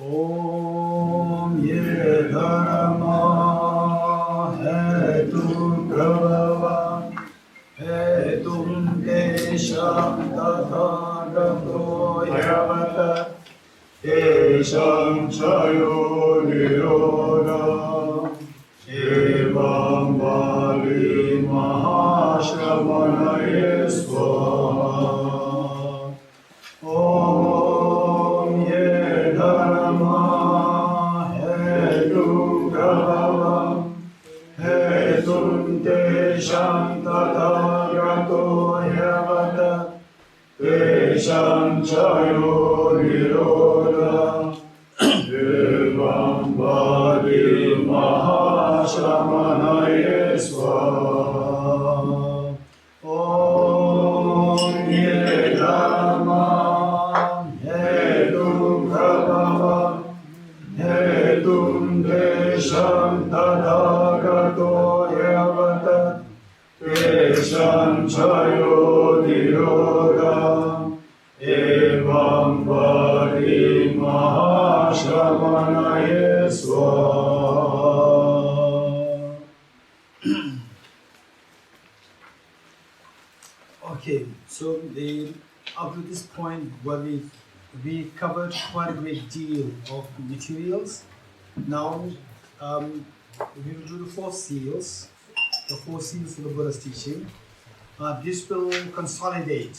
Om ye dharma hetu prabhava hetum desham tathagato yavata desham chayo niroda evam vali mahashramanaye swaha. Om ye dharma hetu prabhava hetum desham tathagato yavata desham chayo niroda evam vali mahashramanaye swaha. Om ye dharma hetum prabhava hetum desham tathagato yavata desham chayo niroda evam vali mahashramanaye swaha. Okay, so up to this point where we covered quite a great deal of materials. Now we will do the four seals of the Buddha's teaching. This will consolidate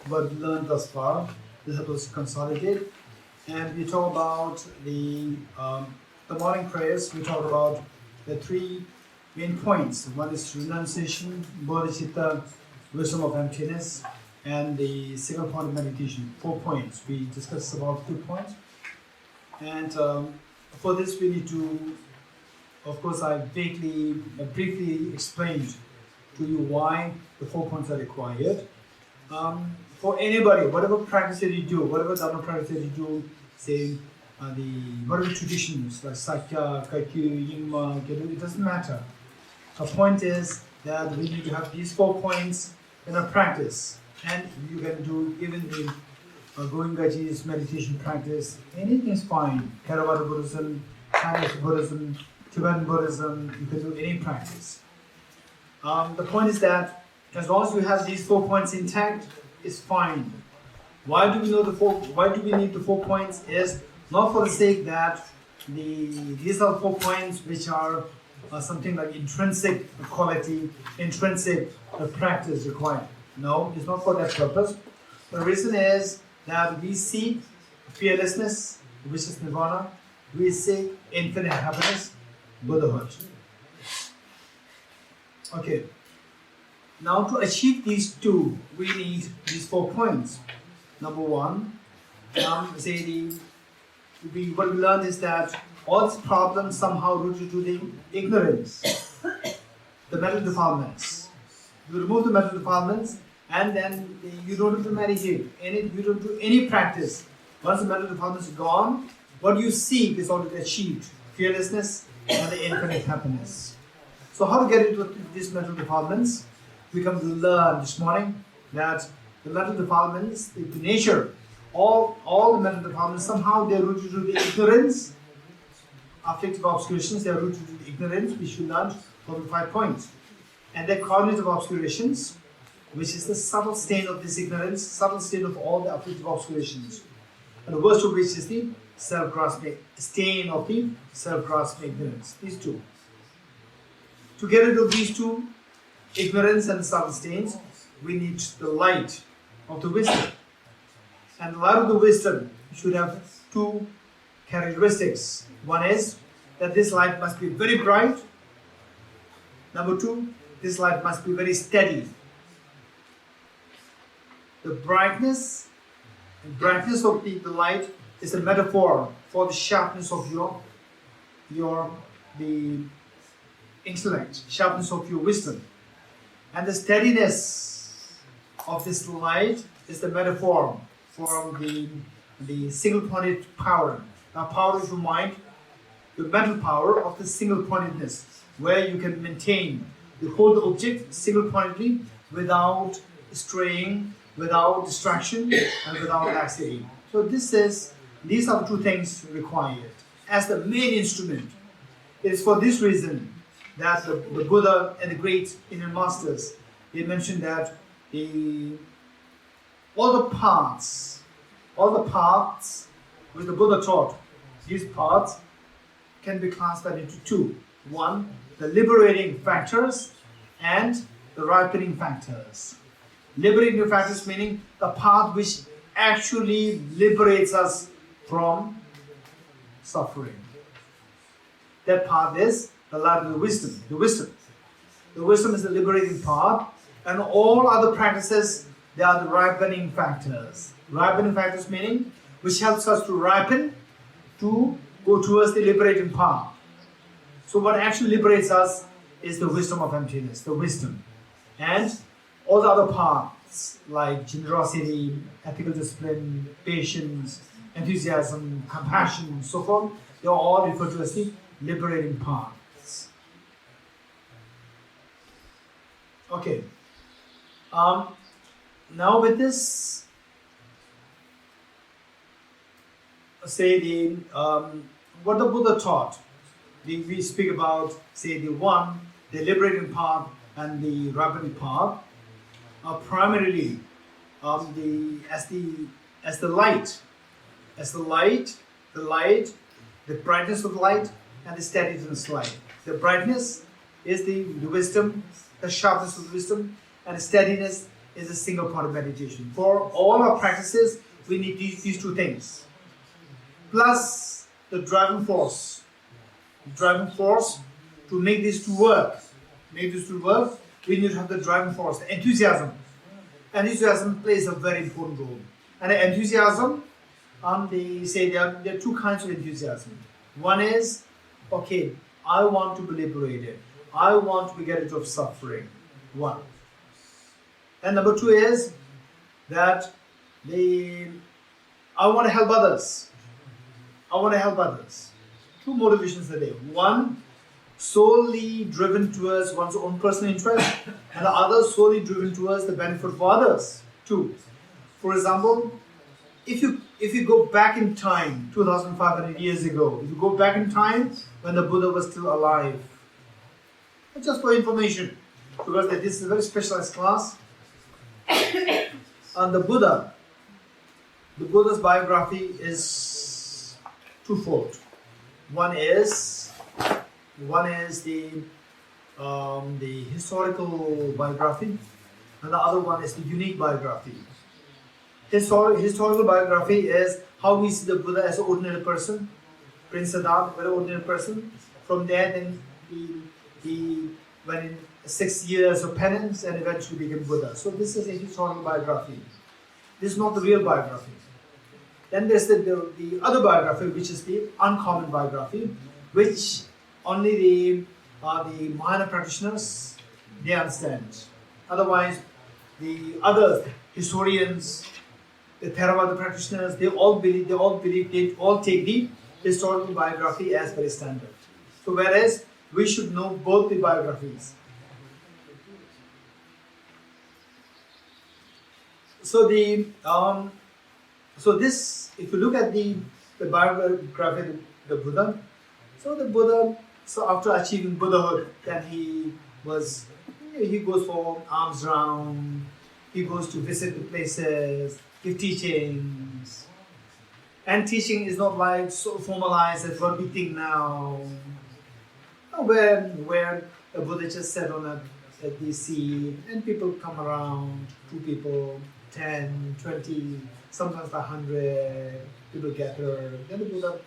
what we learned thus far. This helps us consolidate, and we talk about the morning prayers. We talk about the three main points. One is renunciation, bodhicitta, wisdom of emptiness, and the single point of meditation. 4 points. We discussed about 2 points, and for this we need to, of course, I briefly explained to you why the 4 points are required. For anybody, whatever practice that you do, whatever dharma practice that you do, say whatever traditions like Sakya, Kaikyu, Yingma, Gedu, it doesn't matter. The point is that we need to have these 4 points in our practice, and you can do even the Goenkaji's meditation practice. Anything is fine. Theravada Buddhism, Chinese Buddhism, Tibetan Buddhism, you can do any practice. The point is that as long as you have these 4 points intact, it's fine. Why do we need the 4 points? Is not for the sake that these are 4 points which are something like intrinsic quality, intrinsic practice required. No, it's not for that purpose. The reason is that we seek fearlessness, which is nirvana. We seek infinite happiness, Buddhahood. Okay. Now to achieve these two, we need these 4 points. Number one, what we learned is that all these problems somehow rooted to the ignorance, the mental defilements. You remove the mental defilements, and then you don't have to meditate. You don't do any practice. Once the mental defilements are gone, what you seek is already achieved: fearlessness and the infinite happiness. So, how to get into these mental defilements? We come to learn this morning that the mental defilements, the nature, all the mental defilements, somehow they are rooted to the ignorance. Afflictive obscurations, they are rooted to the ignorance, which we learned from the 5 points. And the cognitive obscurations, which is the subtle stain of this ignorance, subtle stain of all the afflictive obscurations. And the worst of which is the self-grasping, stain of the self-grasping ignorance. These two. To get rid of these two, ignorance and subtle stains, we need the light of the wisdom. And the light of the wisdom should have 2 characteristics. One is that this light must be very bright. Number 2, this light must be very steady. The brightness of the light is a metaphor for the sharpness of the intellect, sharpness of your wisdom. And the steadiness of this light is the metaphor for the single-pointed power. Now, power of your mind, the mental power of the single-pointedness, where you can maintain, you hold the object single-pointedly without straying, without distraction, and without laxity. So this is These are the two things required as the main instrument. It is for this reason that the Buddha and the great Indian masters, they mentioned that all the paths which the Buddha taught, these paths can be classified into two. One, the liberating factors and the ripening factors. Liberating factors meaning the path which actually liberates us from suffering. That path is the light of the wisdom. The wisdom is the liberating path, and all other practices, they are the ripening factors. Ripening factors meaning which helps us to ripen to go towards the liberating path. So what actually liberates us is the wisdom of emptiness, the wisdom. And all the other paths like generosity, ethical discipline, patience, enthusiasm, compassion, so forth, they are all referred to as the liberating paths. Okay. Now with this, say what the Buddha taught. We speak about, say, the liberating path and the ripening path are primarily as the light, the brightness of light and the steadiness of light. The brightness is the wisdom, the sharpness of wisdom, and the steadiness is a single point of meditation. For all our practices, we need these two things. Plus the driving force. To make these two work. We need to have the driving force, the enthusiasm. Enthusiasm plays a very important role. And the enthusiasm, they say there are two kinds of enthusiasm. One is, okay, I want to be liberated. I want to get rid of suffering. One. And number two is that I want to help others. Two motivations are there. One, solely driven towards one's own personal interest, and the other solely driven towards the benefit of others. Two. For example, if you go back in time, 2,500 years ago, if you go back in time when the Buddha was still alive, just for information, because this is a very specialized class, and the Buddha's biography is twofold. One is the historical biography, and the other one is the unique biography. Historical biography is how we see the Buddha as an ordinary person, Prince Siddhartha, very ordinary person. From there, then he went in 6 years of penance and eventually became Buddha. So this is a historical biography. This is not the real biography. Then there's the other biography, which is the uncommon biography, which only the minor practitioners, they understand. Otherwise, the other historians, the Theravada practitioners, they all take the historical biography as very standard. So whereas we should know both the biographies. So this, if you look at the biography of the Buddha, so after achieving Buddhahood, then he goes for alms round, he goes to visit the places, give teachings. And teaching is not like so formalized as what we think now. Where the Buddha just sat on the seat and people come around, 2 people, 10, 20, sometimes 100 people gather. Then the Buddha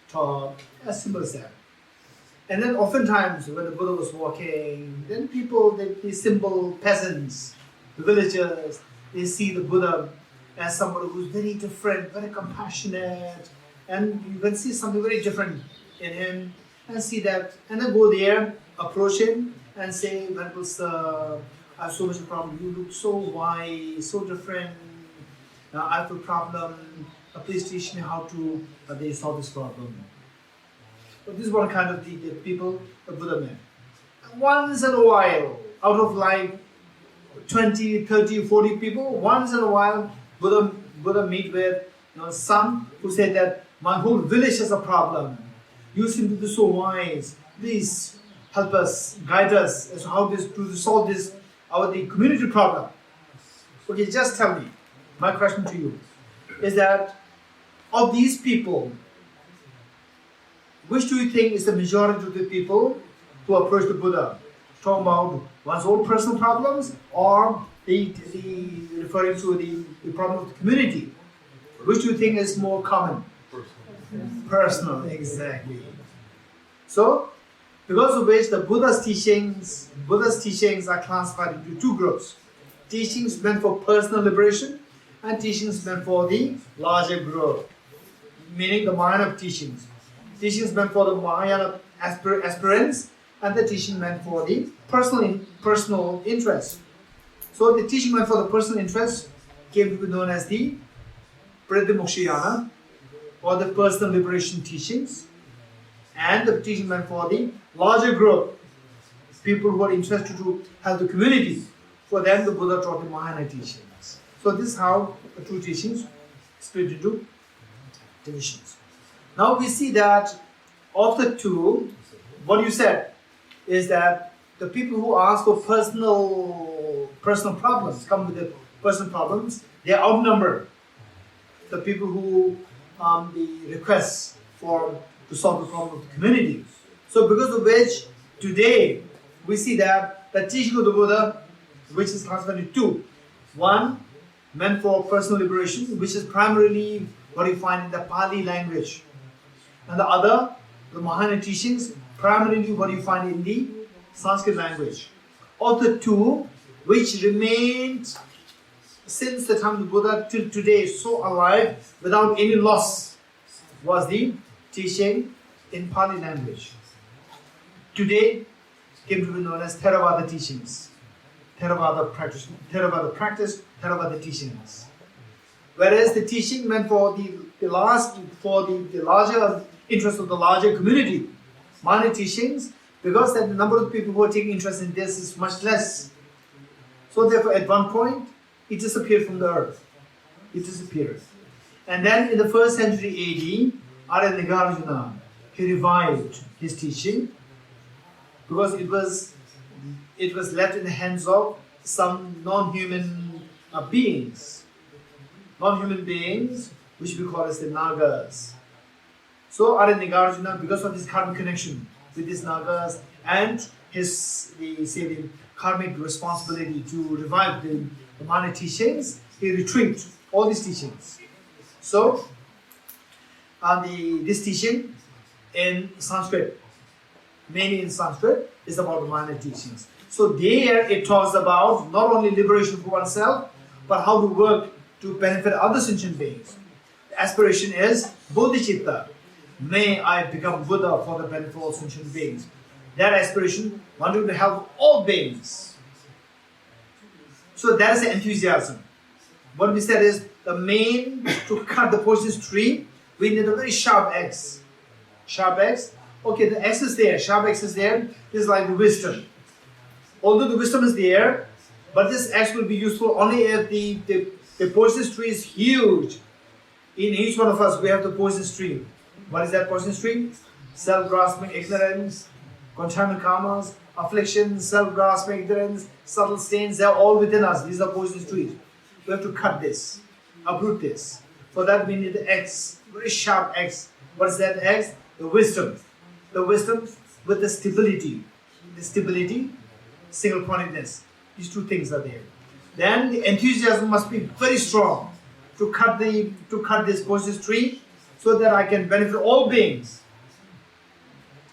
taught, as simple as that. And then oftentimes when the Buddha was walking, then people, the simple peasants, the villagers, they see the Buddha as somebody who's very different, very compassionate, and you can see something very different in him, and see that, and then go there, approach him, and say, Venerable Sir, I have so much problem. You look so wise, so different. I have a problem. Please teach me how to solve this problem. So this is one kind of the people the Buddha met. Once in a while, out of like 20, 30, 40 people, once in a while, Buddha meet with some who said that My whole village has a problem. You seem to be so wise. Please help us, guide us as to how to solve this, the community problem. Okay, just tell me. My question to you is that of these people, which do you think is the majority of the people who approach the Buddha? Talking about one's own personal problems or referring to the problem of the community? Which do you think is more common? Personal, exactly. So, because of which the Buddha's teachings are classified into two groups. Teachings meant for personal liberation and teachings meant for the larger group, meaning the Mahayana teachings. Teachings meant for the Mahayana aspirants and the teaching meant for the personal interest. So the teaching meant for the personal interest came to be known as the Pradimokshayana or the personal liberation teachings, and the teaching meant for the larger group, people who are interested to help the community. For them, the Buddha taught the Mahayana teachings. So this is how the two teachings split into divisions. Now we see that of the two, what you said is that the people who ask for personal problems, come with the personal problems, they outnumber the people who the requests to solve the problem of the community. So because of which today we see that the teaching of the Buddha, which is classified into two. One meant for personal liberation, which is primarily what you find in the Pali language. And the other, the Mahayana teachings, primarily what you find in the Sanskrit language. Of the two, which remained since the time of the Buddha till today so alive without any loss, was the teaching in Pali language. Today came to be known as Theravada teachings. Theravada practice, Theravada teachings. Whereas the teaching meant for the larger interest of the larger community, Mahayana teachings, because the number of people who are taking interest in this is much less. So therefore at one point, it disappeared from the earth. It disappeared. And then in the 1st century AD, Arya Nagarjuna, he revived his teaching because it was left in the hands of some non-human beings. Non-human beings, which we call as the Nagas. So Arya Nagarjuna, because of his karmic connection with these Nagas and the karmic responsibility to revive the Mahayana teachings, he retrieved all these teachings. So, this teaching in Sanskrit, mainly in Sanskrit, is about the Mahayana teachings. So there it talks about not only liberation for oneself, but how to work to benefit other sentient beings. The aspiration is Bodhicitta. May I become Buddha for the benefit of all sentient beings. That aspiration, wanting to help all beings. So that is the enthusiasm. What we said is the main, to cut the poisonous tree, we need a very sharp axe. Sharp axe. Okay, the axe is there, sharp axe is there. This is like the wisdom. Although the wisdom is there, but this axe will be useful only if the poisonous tree is huge. In each one of us, we have the poisonous tree. What is that poisonous tree? Self-grasping ignorance, contaminant karmas, affliction, self-grasping ignorance, subtle stains, they are all within us. These are poisonous trees. We have to cut this, uproot this. For that we need the axe, very sharp axe. What is that axe? The wisdom. The wisdom with the stability. The stability, single-pointedness. These two things are there. Then the enthusiasm must be very strong to cut this poisonous tree so that I can benefit all beings.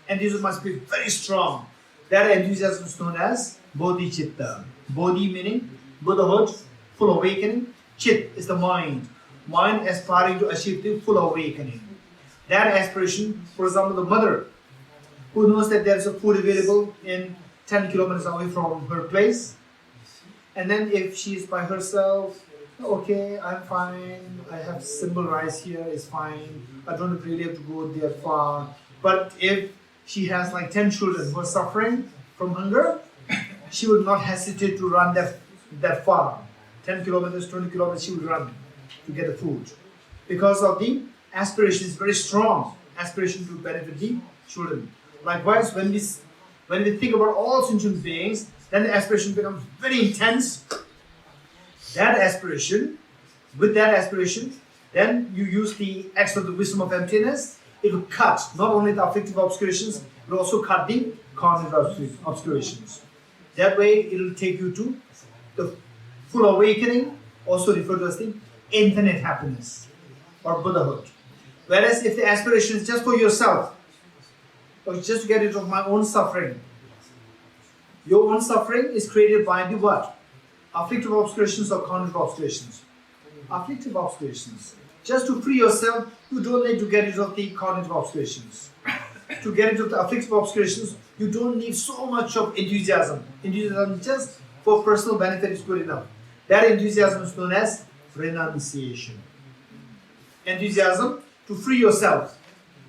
Enthusiasm must be very strong. That enthusiasm is known as Bodhicitta. Bodhi meaning Buddhahood, full awakening. Chit is the mind. Mind aspiring to achieve the full awakening. That aspiration, for example, the mother who knows that there is a food available in 10 kilometers away from her place, and then if she is by herself, okay, I'm fine, I have simple rice here, it's fine, I don't really have to go there far. But if she has like 10 children who are suffering from hunger, she would not hesitate to run that far. 10 kilometers, 20 kilometers, she would run to get the food. Because of the aspiration is very strong. Aspiration to benefit the children. Likewise, when we think about all sentient beings, then the aspiration becomes very intense. That aspiration, with that aspiration, then you use the axe of the wisdom of emptiness. It will cut not only the afflictive obscurations, but also cut the cognitive obscurations. That way, it will take you to the full awakening, also referred to as the infinite happiness or Buddhahood. Whereas if the aspiration is just for yourself, or just to get rid of my own suffering, your own suffering is created by the what? Afflictive obscurations or cognitive obscurations. Afflictive obscurations. Just to free yourself, you don't need to get rid of the cognitive obscurations. To get rid of the afflictive obscurations, you don't need so much of enthusiasm. Enthusiasm just for personal benefit is good enough. That enthusiasm is known as renunciation. Enthusiasm to free yourself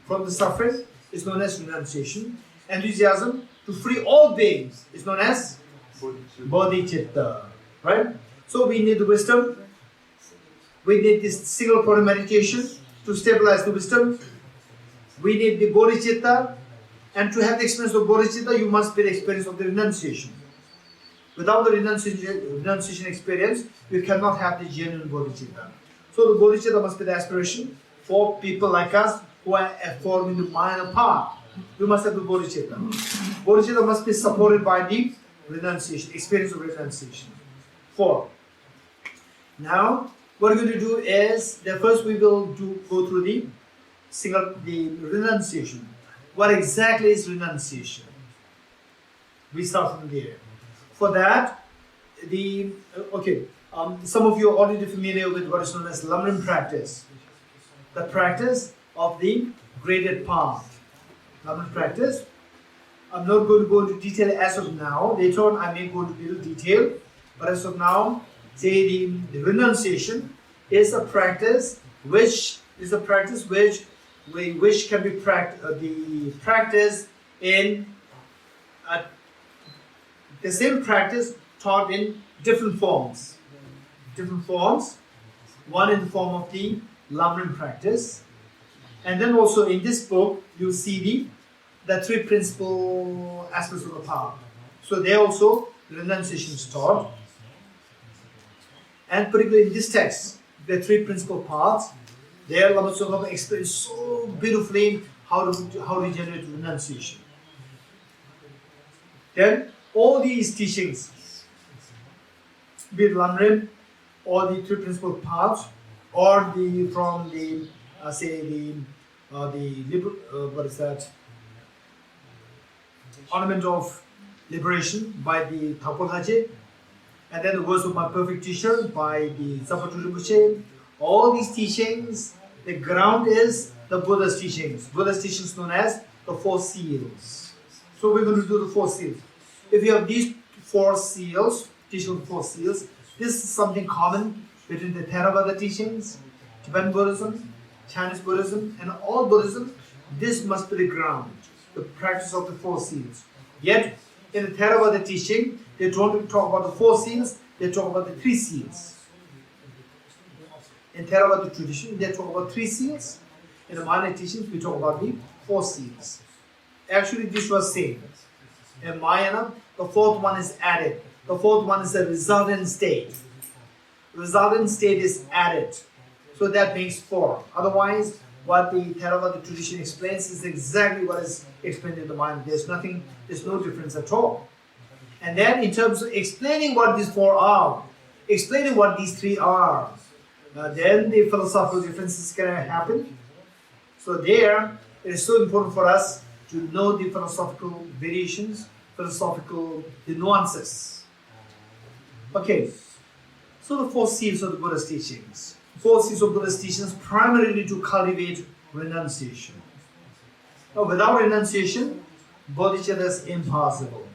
from the suffering is known as renunciation. Enthusiasm to free all beings is known as Bodhicitta. Right? So we need the wisdom. We need this single point of meditation to stabilize the wisdom. We need the Bodhicitta. And to have the experience of Bodhicitta, you must be the experience of the renunciation. Without the renunciation experience, you cannot have the genuine Bodhicitta. So the Bodhicitta must be the aspiration for people like us who are forming the minor path. You must have the Bodhicitta. Bodhicitta must be supported by the renunciation, experience of renunciation. 4. Now, what we're going to do is that first we will go through the renunciation. What exactly is renunciation? We start from there. For that, some of you are already familiar with what is known as Lamrim practice. The practice of the graded path. Lamrim practice. I'm not going to go into detail as of now. Later on, I may go into little detail. But as of now, say the renunciation is a practice which can be practiced in the same practice taught in different forms. One in the form of the Lamrim practice, and then also in this book you see the 3 principal aspects of the path. So there also renunciation is taught, and particularly in this text, the 3 principal paths, there Lama Tsongkhapa explains so beautifully how to generate renunciation. Then all these teachings, be it Lamrim, or the 3 principal paths, or Ornament of Liberation by the Thapol Haje, and then the words of my perfect teacher by the Zapatu Rinpoche. All these teachings, the ground is the Buddha's teachings. Buddha's teachings known as the 4 seals. So we're going to do the 4 seals. If you have these 4 seals, teaching of the 4 seals, this is something common between the Theravada teachings, Tibetan Buddhism, Chinese Buddhism, and all Buddhism. This must be the ground, the practice of the 4 seals. Yet, in the Theravada teaching, they don't talk about the 4 seals, they talk about the 3 seals. In Theravada tradition, they talk about 3 seals. In the minor teachings, we talk about the 4 seals. Actually, this was same. In Mahayana, the 4th one is added. The 4th one is the resultant state. Resultant state is added. So that makes 4. Otherwise, what the Theravada tradition explains is exactly what is explained in the mind. There's no difference at all. And then in terms of explaining what these 4 are, explaining what these 3 are, then the philosophical differences can happen. So there, it is so important for us to know the philosophical variations, the nuances. Okay, so the 4 seals of the Buddha's teachings. 4 seals of Buddha's teachings primarily to cultivate renunciation. Now, without renunciation, bodhicitta is impossible.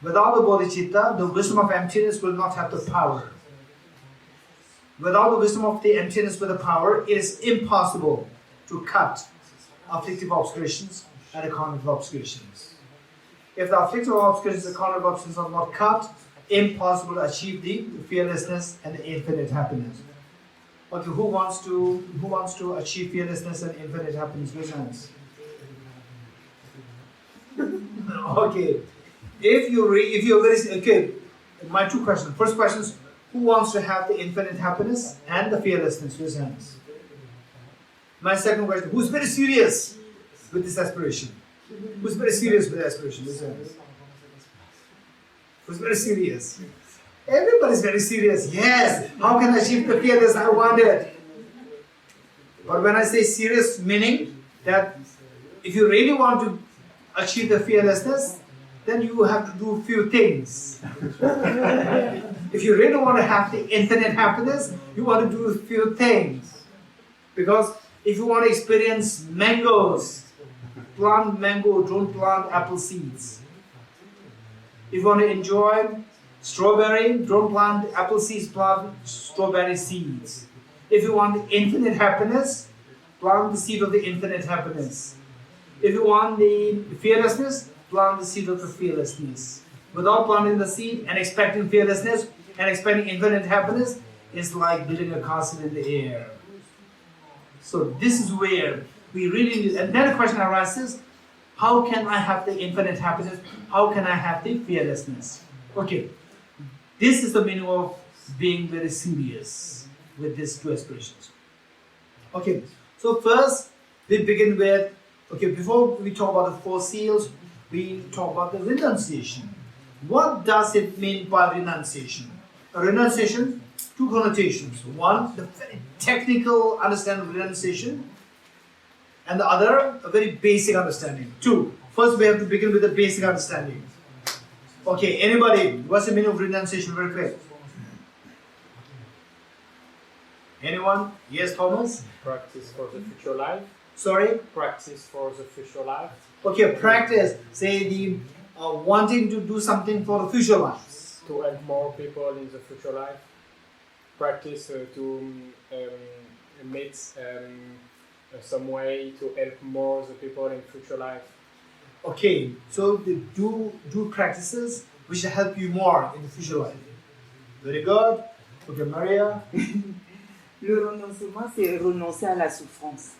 Without the bodhicitta, the wisdom of emptiness will not have the power. Without the wisdom of the emptiness with the power, it is impossible to cut afflictive obscurations and the cognitive obscurations. If the afflictive obscurations and cognitive obscurations are not cut, impossible to achieve the fearlessness and the infinite happiness. Okay, who wants to achieve fearlessness and infinite happiness? Raise hands. Okay. If you're very okay, my two questions. First question is, who wants to have the infinite happiness and the fearlessness? Raise hands. My second question, who's very serious with this aspiration? Who's very serious with the aspiration? Raise hands. Who's very serious? Everybody's very serious. Yes. How can I achieve the fearless? I want it. But when I say serious, meaning that if you really want to achieve the fearlessness, then you have to do a few things. If you really want to have the infinite happiness, you want to do a few things. Because if you want to experience mangoes, plant mango, don't plant apple seeds. If you want to enjoy strawberry, don't plant apple seeds, plant strawberry seeds. If you want the infinite happiness, plant the seed of the infinite happiness. If you want the fearlessness, plant the seed of the fearlessness. Without planting the seed and expecting fearlessness and expecting infinite happiness, it's like building a castle in the air. So this is where we really need, and then the question arises, how can I have the infinite happiness? How can I have the fearlessness? Okay, this is the meaning of being very serious with these two aspirations. Okay, so first we begin with, okay, before we talk about the four seals, we talk about the renunciation. What does it mean by renunciation? A renunciation, two connotations. One, the very technical understanding of renunciation, and the other, a very basic understanding. Two, first we have to begin with the basic understanding. Okay, anybody, what's the meaning of renunciation? Very quick. Anyone? Yes, Thomas? Practice for the future life. Sorry? Practice for the future life. Okay, practice, say the wanting to do something for the future life. To help more people in the future life. Practice to meet some way to help more the people in future life. Okay, so do practices which will help you more in the future life. Very good. Okay, Maria. Le renoncement, c'est renoncer à la souffrance.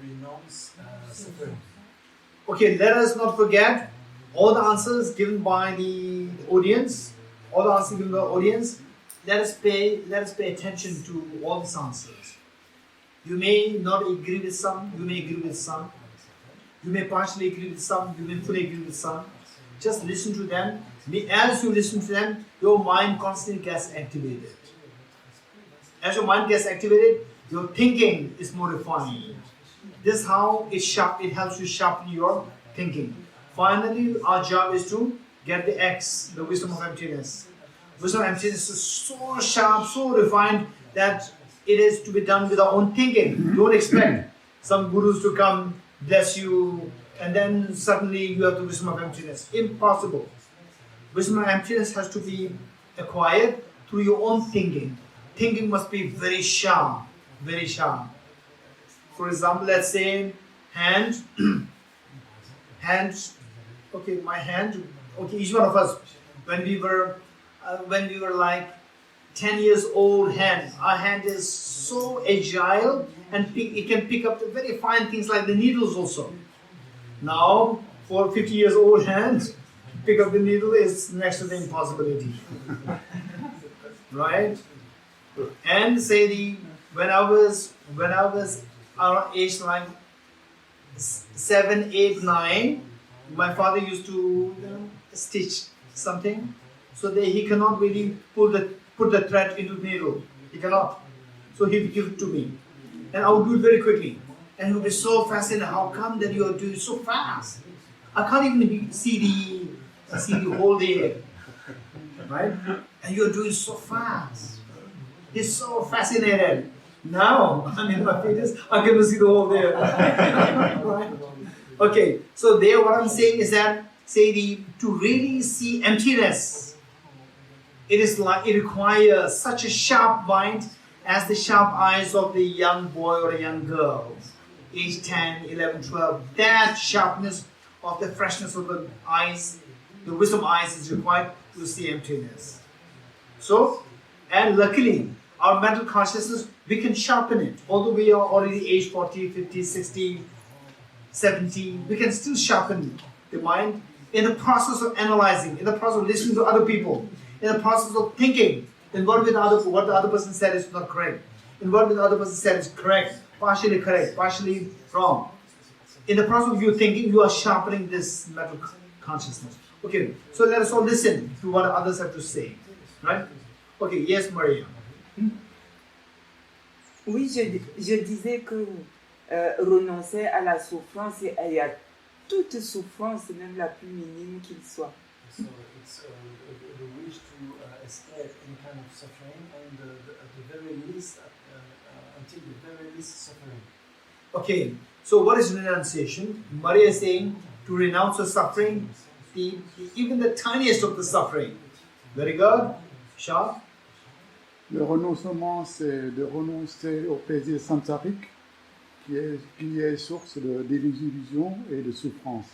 Renounce suffering. Okay, let us not forget all the answers given by the audience. All the answers given by the audience. Let us pay attention to all these answers. You may not agree with some, you may agree with some. You may partially agree with some, you may fully agree with some. Just listen to them. As you listen to them, your mind constantly gets activated. As your mind gets activated, your thinking is more refined. This is how it helps you sharpen your thinking. Finally, our job is to get the X, the wisdom of emptiness. Wisdom of emptiness is so sharp, so refined that it is to be done with our own thinking. Don't expect some gurus to come, bless you, and then suddenly you have the wisdom of emptiness. Impossible. Wisdom of emptiness has to be acquired through your own thinking. Thinking must be very sharp, very sharp. For example, let's say hand, okay, my hand, okay, each one of us, when we were like 10 years old hand, our hand is so agile and it can pick up the very fine things like the needles also. Now, for 50 years old hand, pick up the needle is next to the impossibility. Right? And say when I was around age like 7, 8, 9, my father used to stitch something, so that he cannot really put the thread into the needle. He cannot. So he would give it to me, and I would do it very quickly. And he would be so fascinated. How come that you are doing so fast? I can't even see the whole day, right? And you are doing so fast. He's so fascinated. Now, I mean, my fetus, I can see the whole day. Right? Okay, so there what I'm saying is that, to really see emptiness, it requires such a sharp mind as the sharp eyes of the young boy or a young girl, age 10, 11, 12. That sharpness of the freshness of the eyes, the wisdom eyes is required to see emptiness. So, and luckily, our mental consciousness, we can sharpen it. Although we are already age 40, 50, 60, 70, we can still sharpen the mind in the process of analyzing, in the process of listening to other people, in the process of thinking, in what the other person said is not correct, in what the other person said is correct, partially wrong. In the process of you thinking, you are sharpening this mental consciousness. Okay, so let us all listen to what others have to say. Right? Okay, yes, Maria. Oui, je disais que renoncer à la souffrance et à toute souffrance, même la plus minime qu'il soit. So it's the wish to escape any kind of suffering and the very least, until the very least suffering. Okay, so what is renunciation? Maria is saying to renounce the suffering, even the tiniest of the suffering. Very good. Shah? Le renoncement, c'est de renoncer au plaisir samsarique qui est source de désillusion et de souffrance.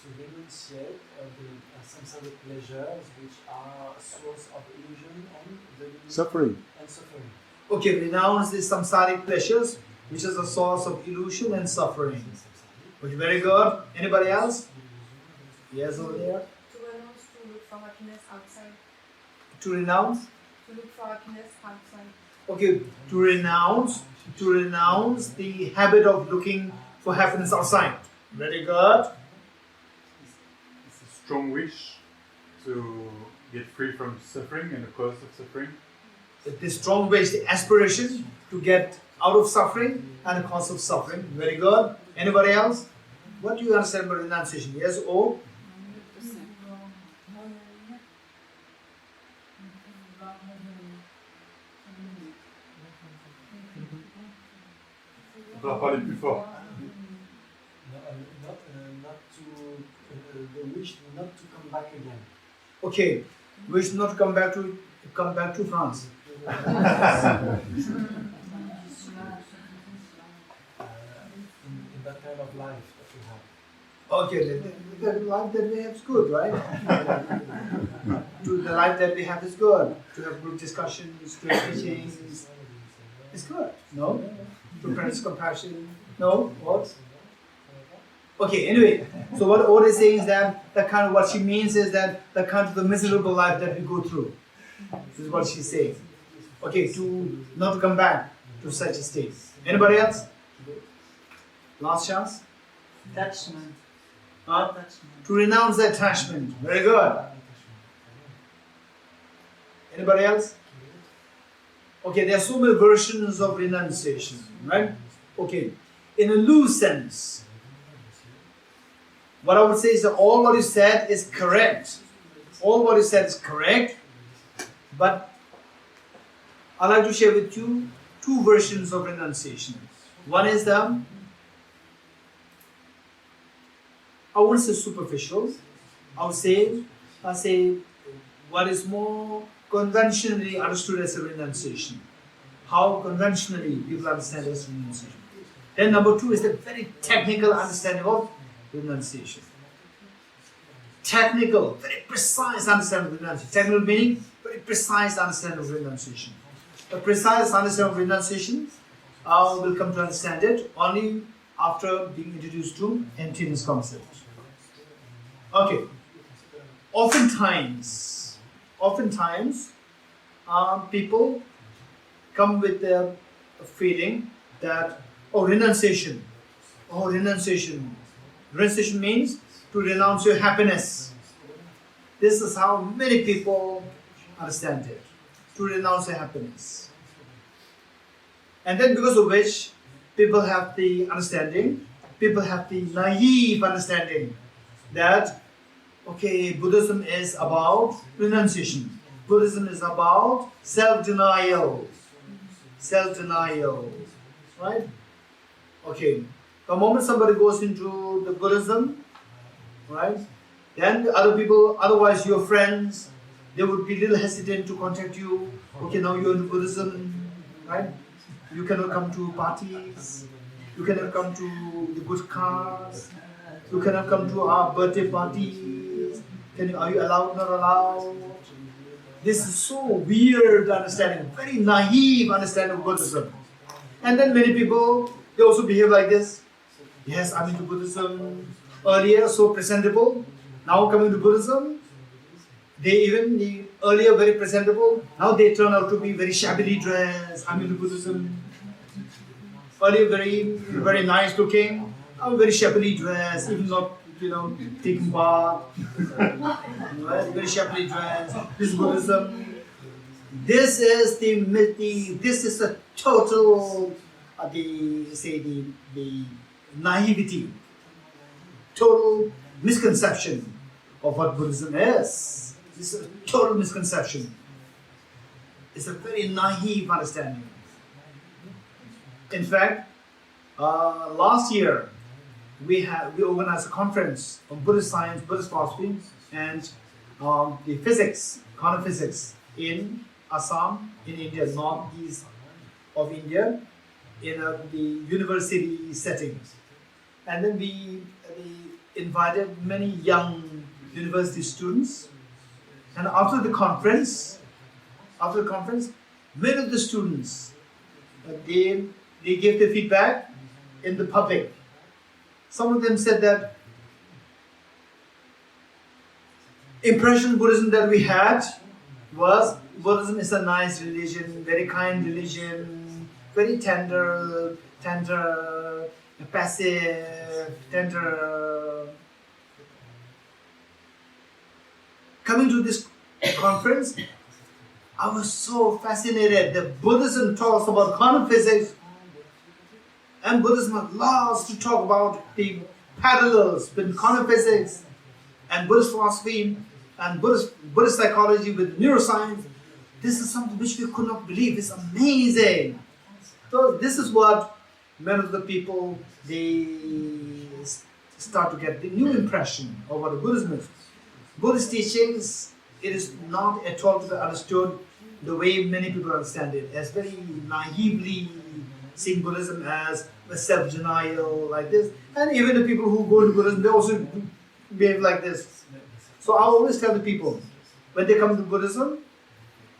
To renunciate the samsaric pleasures which are a source of illusion and Suffering. suffering. Okay, renounce the samsaric pleasures, which is a source of illusion and suffering. Okay, very good. Anybody else? Yes, over there. To renounce to look for happiness outside. To renounce? To look for happiness outside. Okay, to renounce the habit of looking for happiness outside. Very good. It's a strong wish to get free from suffering and the cause of suffering. The strong wish, the aspiration to get out of suffering and the cause of suffering. Very good. Anybody else? What do you understand about renunciation? Yes, or? On va parler plus fort. Not to the wish not to come back again. Okay, wish not to come back to France. In that kind of life that we have. Okay, the life that we have is good, right? The life that we have is good. To have group discussions, to have teachings, is good. No? To practice compassion. No? What? Okay, anyway, so what Oda is saying is that what she means is that the kind of the miserable life that we go through. This is what she's saying. Okay, not to come back to such a state. Anybody else? Last chance? Attachment. To renounce the attachment. Very good. Anybody else? Okay, there are so many versions of renunciation, right? Okay, in a loose sense, what I would say is that all what you said is correct. All what you said is correct, but I'd like to share with you two versions of renunciation. One is I wouldn't say superficial. I say what is more conventionally understood as a renunciation. How conventionally people understand as renunciation. Then number two is the very technical understanding of renunciation. Technical, very precise understanding of renunciation. Technical meaning, very precise understanding of renunciation. The precise understanding of renunciation, we'll come to understand it only after being introduced to emptiness concept. Okay. Oftentimes, people come with the feeling that, renunciation. Renunciation means to renounce your happiness. This is how many people understand it. To renounce their happiness. And then because of which, people have the naive understanding that, Buddhism is about renunciation. Buddhism is about self-denial. Right? Okay. The moment somebody goes into the Buddhism, right, then the other people, otherwise your friends, they would be a little hesitant to contact you. Okay, now you're in Buddhism, right? You cannot come to parties. You cannot come to the good cars. You cannot come to our birthday parties. Are you allowed, not allowed? this is so weird understanding, very naive understanding of Buddhism. And then many people, they also behave like this. Yes, I'm into Buddhism. Earlier, so presentable. Now coming to Buddhism, the earlier very presentable. Now they turn out to be very shabbily dressed. I'm into Buddhism. Earlier very nice looking. Now very shabbily dressed, even not taking bath. Very shabbily dressed. This is Buddhism. This is this is a total the naivety, total misconception of what Buddhism is. This is a total misconception. It's a very naive understanding. In fact, last year we organized a conference on Buddhist science, Buddhist philosophy, and the physics, quantum physics in Assam, in India, northeast of India, in the university settings. And then we invited many young university students. And after the conference, many of the students, they gave their feedback in the public. Some of them said that impression Buddhism that we had was Buddhism is a nice religion, very kind religion, very tender, passive, tender. Coming to this conference, I was so fascinated that Buddhism talks about quantum physics, and Buddhism loves to talk about the parallels between quantum physics and Buddhist philosophy and Buddhist psychology with neuroscience. This is something which we could not believe. It's amazing. So this is what many of the people, they start to get the new impression of what Buddhism is. Buddhist teachings, it is not at all to be understood the way many people understand it, as very naively seeing Buddhism as a self-denial like this. And even the people who go to Buddhism, they also behave like this. So I always tell the people, when they come to Buddhism,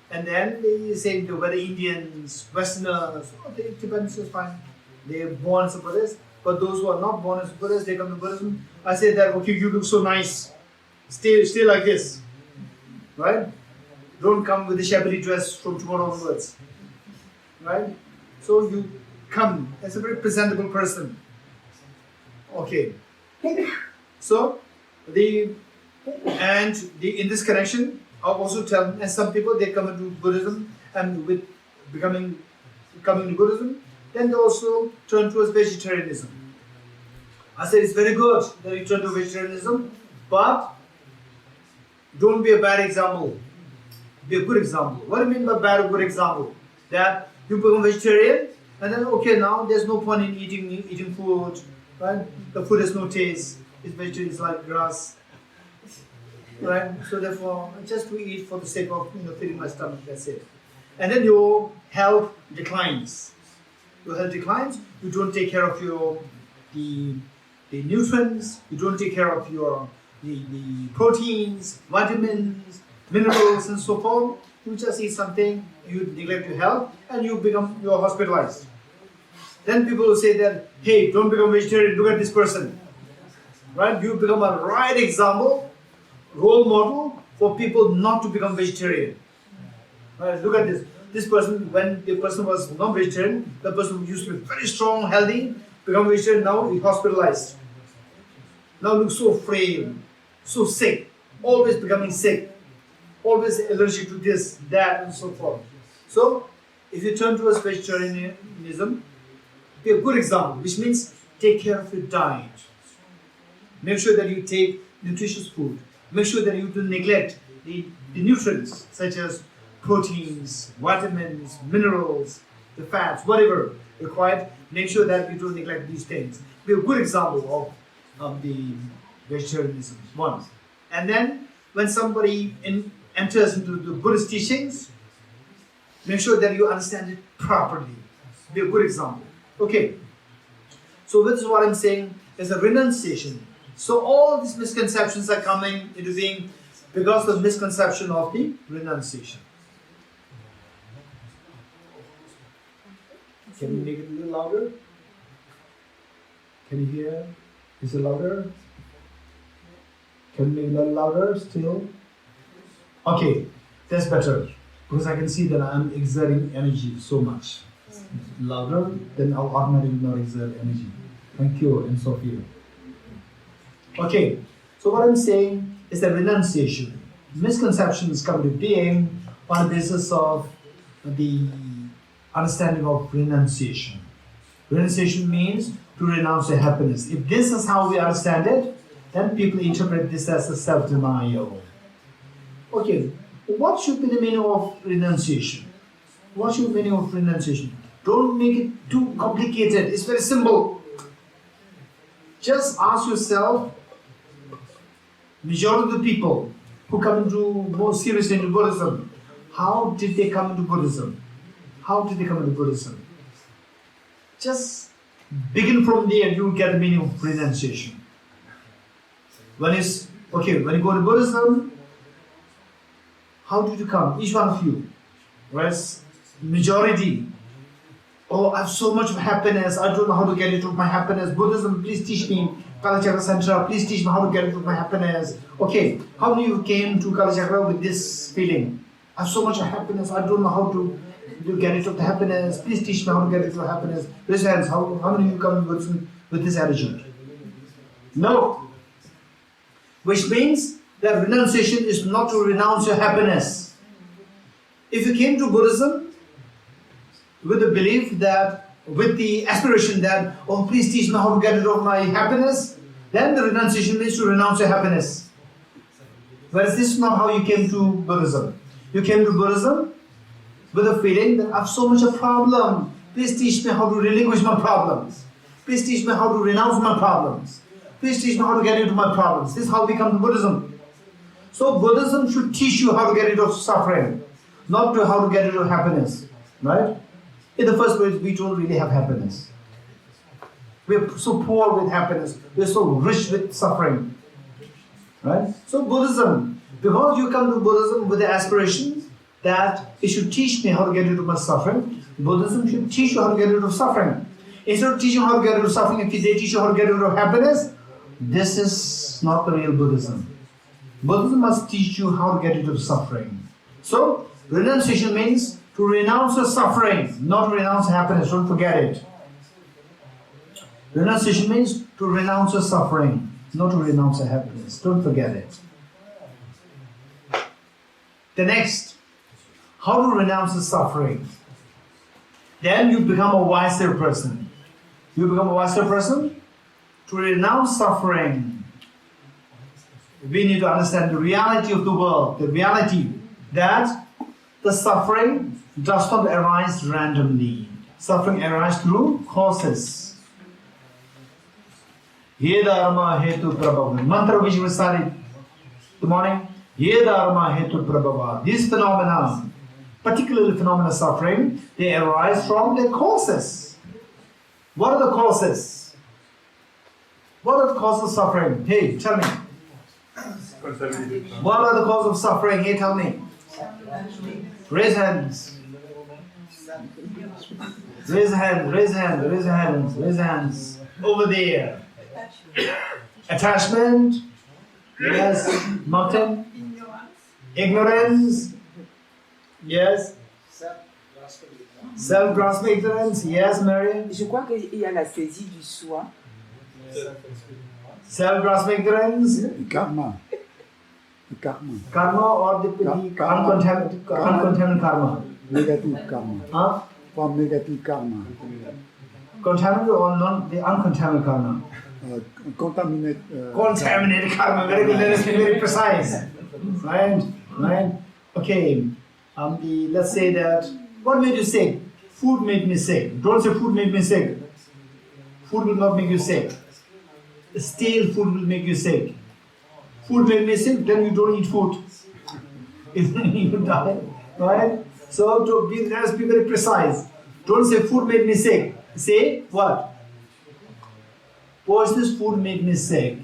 and then they say whether Indians, Westerners, the Tibetans is fine. They're born as a Buddhist. But those who are not born as Buddhists, they come to Buddhism. I say that, okay, you look so nice. Stay like this. Right? Don't come with the shabbily dress from tomorrow onwards. Right? So you come as a very presentable person. Okay. So in this connection, I'll also tell, and some people, they come into Buddhism, and with coming to Buddhism, then they also turn towards vegetarianism. I said it's very good that you turn to vegetarianism, but don't be a bad example. Be a good example. What do you mean by bad or good example? That you become vegetarian, and then okay, now there's no point in eating food, right? The food has no taste. It's vegetarian, it's like grass. Right? So therefore, just to eat for the sake of filling my stomach, that's it. And then your health declines. Your health declines, you don't take care of the nutrients, you don't take care of the proteins, vitamins, minerals and so forth. You just eat something, you neglect your health, and you're hospitalized. Then people will say that, hey, don't become vegetarian, look at this person. Right? You become a right example, role model for people not to become vegetarian. Right, look at this. This person, when the person was non-vegetarian, the person who used to be very strong, healthy, become vegetarian, now he's hospitalized. Now looks so frail, so sick, always becoming sick, always allergic to this, that, and so forth. So, if you turn towards vegetarianism, be a good example, which means take care of your diet. Make sure that you take nutritious food. Make sure that you don't neglect the nutrients such as proteins, vitamins, minerals, the fats, whatever required. Make sure that you don't neglect these things. Be a good example of the vegetarianism. One. And then when somebody enters into the Buddhist teachings, make sure that you understand it properly. Be a good example. Okay. So this is what I'm saying is a renunciation. So all these misconceptions are coming into being Because of the misconception of the renunciation. Can you make it a little louder? Can you hear? Is it louder? Can you make it a little louder still? Okay, that's better. Because I can see that I'm exerting energy so much. Louder, then I'll automatically not exert energy. Thank you, and Sophia. Okay, so what I'm saying is that renunciation. Misconceptions come to being on the basis of the understanding of renunciation. Renunciation means to renounce the happiness. If this is how we understand it, then people interpret this as a self-denial. Okay, what should be the meaning of renunciation? What should be the meaning of renunciation? Don't make it too complicated. It's very simple. Just ask yourself, majority of the people who come into more seriously into Buddhism, how did they come into Buddhism? How did they come into Buddhism? Just begin from there, you will get the meaning of renunciation. When you go to Buddhism, how did you come? Each one of you. Whereas majority, oh, I have so much of happiness, I don't know how to get into my happiness. Buddhism, please teach me. Kalachakra Center, please teach me how to get into my happiness. Okay, how do you came to Kalachakra with this feeling? I have so much of happiness, I don't know how to get into the happiness. Please teach me how to get into happiness. Raise hands, how many of you come to Buddhism with this attitude? No. Which means that renunciation is not to renounce your happiness. If you came to Buddhism with the belief that, with the aspiration that, oh, please teach me how to get rid of my happiness, then the renunciation means to renounce your happiness. Whereas this is not how you came to Buddhism. You came to Buddhism with a feeling that I have so much of problem. Please teach me how to relinquish my problems. Please teach me how to renounce my problems. Please teach me how to get into my problems. This is how we come to Buddhism. So Buddhism should teach you how to get rid of suffering, not to how to get rid of happiness. Right? In the first place, we don't really have happiness. We're so poor with happiness. We're so rich with suffering. Right? So Buddhism, because you come to Buddhism with the aspiration that it should teach me how to get rid of my suffering, Buddhism should teach you how to get rid of suffering. Instead of teaching you how to get rid of suffering, if they teach you how to get rid of happiness, this is not the real Buddhism. Buddhism must teach you how to get rid of suffering. So, renunciation means to renounce the suffering, not renounce happiness. Don't forget it. Renunciation means to renounce the suffering, not to renounce the happiness. Don't forget it. The next, how to renounce the suffering. Then you become a wiser person. You become a wiser person. To renounce suffering, we need to understand the reality of the world, the reality that the suffering does not arise randomly. Suffering arises through causes. Ye dharma hetu prabhava. Mantra which we recited the morning. Ye dharma hetu prabhava. These phenomena, particularly phenomena of suffering, they arise from their causes. What are the causes? What are the causes of suffering? Hey, tell me. What are the causes of suffering? Hey, tell me. Raise hands. Raise hands, raise hands, raise hands, raise hands. Over there. Attachment. Yes. Martin. Ignorance. Yes. Self-grasping ignorance. Yes, Mary. Je crois qu'il y a la saisie du soi. Self-grasping ignorance. Karma. Karma. Karma or the uncontaminated karma. Negative karma. Huh? From negative karma. Contaminated or non the uncontaminated karma? Contaminated karma. Very good. Let us be very precise. Right? Right? Okay. Let's say that. What made you sick? Food made me sick. Don't say food made me sick. Food will not make you sick. Stale food will make you sick. Food made me sick, then you don't eat food. You die. Right? So let us be very precise. Don't say food made me sick. Say what? Poisonous food made me sick.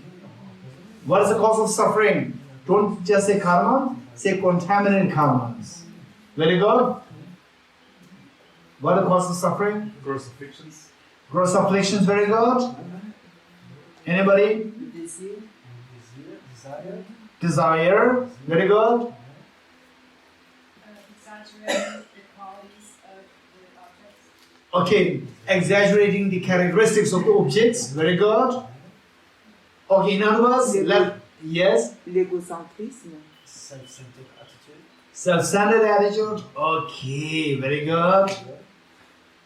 What is the cause of suffering? Don't just say karma, say contaminant karmas. Very good. What are the causes of suffering? Gross afflictions. Gross afflictions, very good. Anybody? Desire, very good. Exaggerating the qualities of the objects. Okay, exaggerating the characteristics of the objects, very good. Okay, in other words, yes, L'égocentrisme. Self-centered attitude. self-centered attitude. Okay, very good.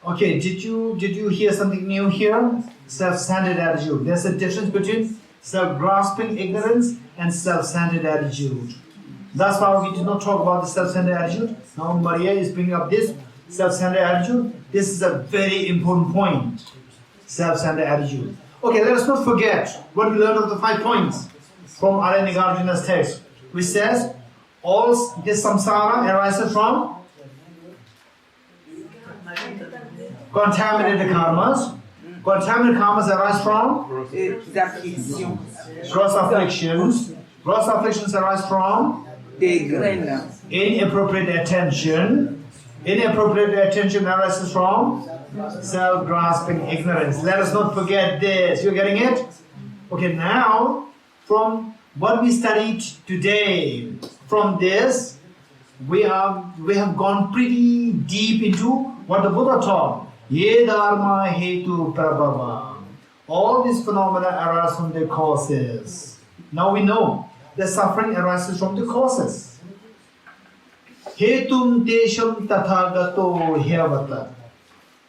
Okay, did you hear something new here? Self-centered attitude. There's a difference between self-grasping ignorance and self-centered attitude. That's why we did not talk about the self-centered attitude. Now Maria is bringing up this self-centered attitude. This is a very important point. Self-centered attitude. Okay, let us not forget what we learned of the 5 points from Arya Nagarjuna's text, which says all this samsara arises from contaminated karmas. Contaminated karmas arise from D'affliction. gross afflictions. Gross afflictions arise from Des graines. inappropriate attention. Inappropriate attention arises from self-grasping ignorance. Let us not forget this. You're getting it? Okay, now from what we studied today, from this, we have gone pretty deep into what the Buddha taught. Ye dharma hetu prabhava. All these phenomena arise from their causes. Now we know the suffering arises from the causes. Hetum tesham tathagato hyavata.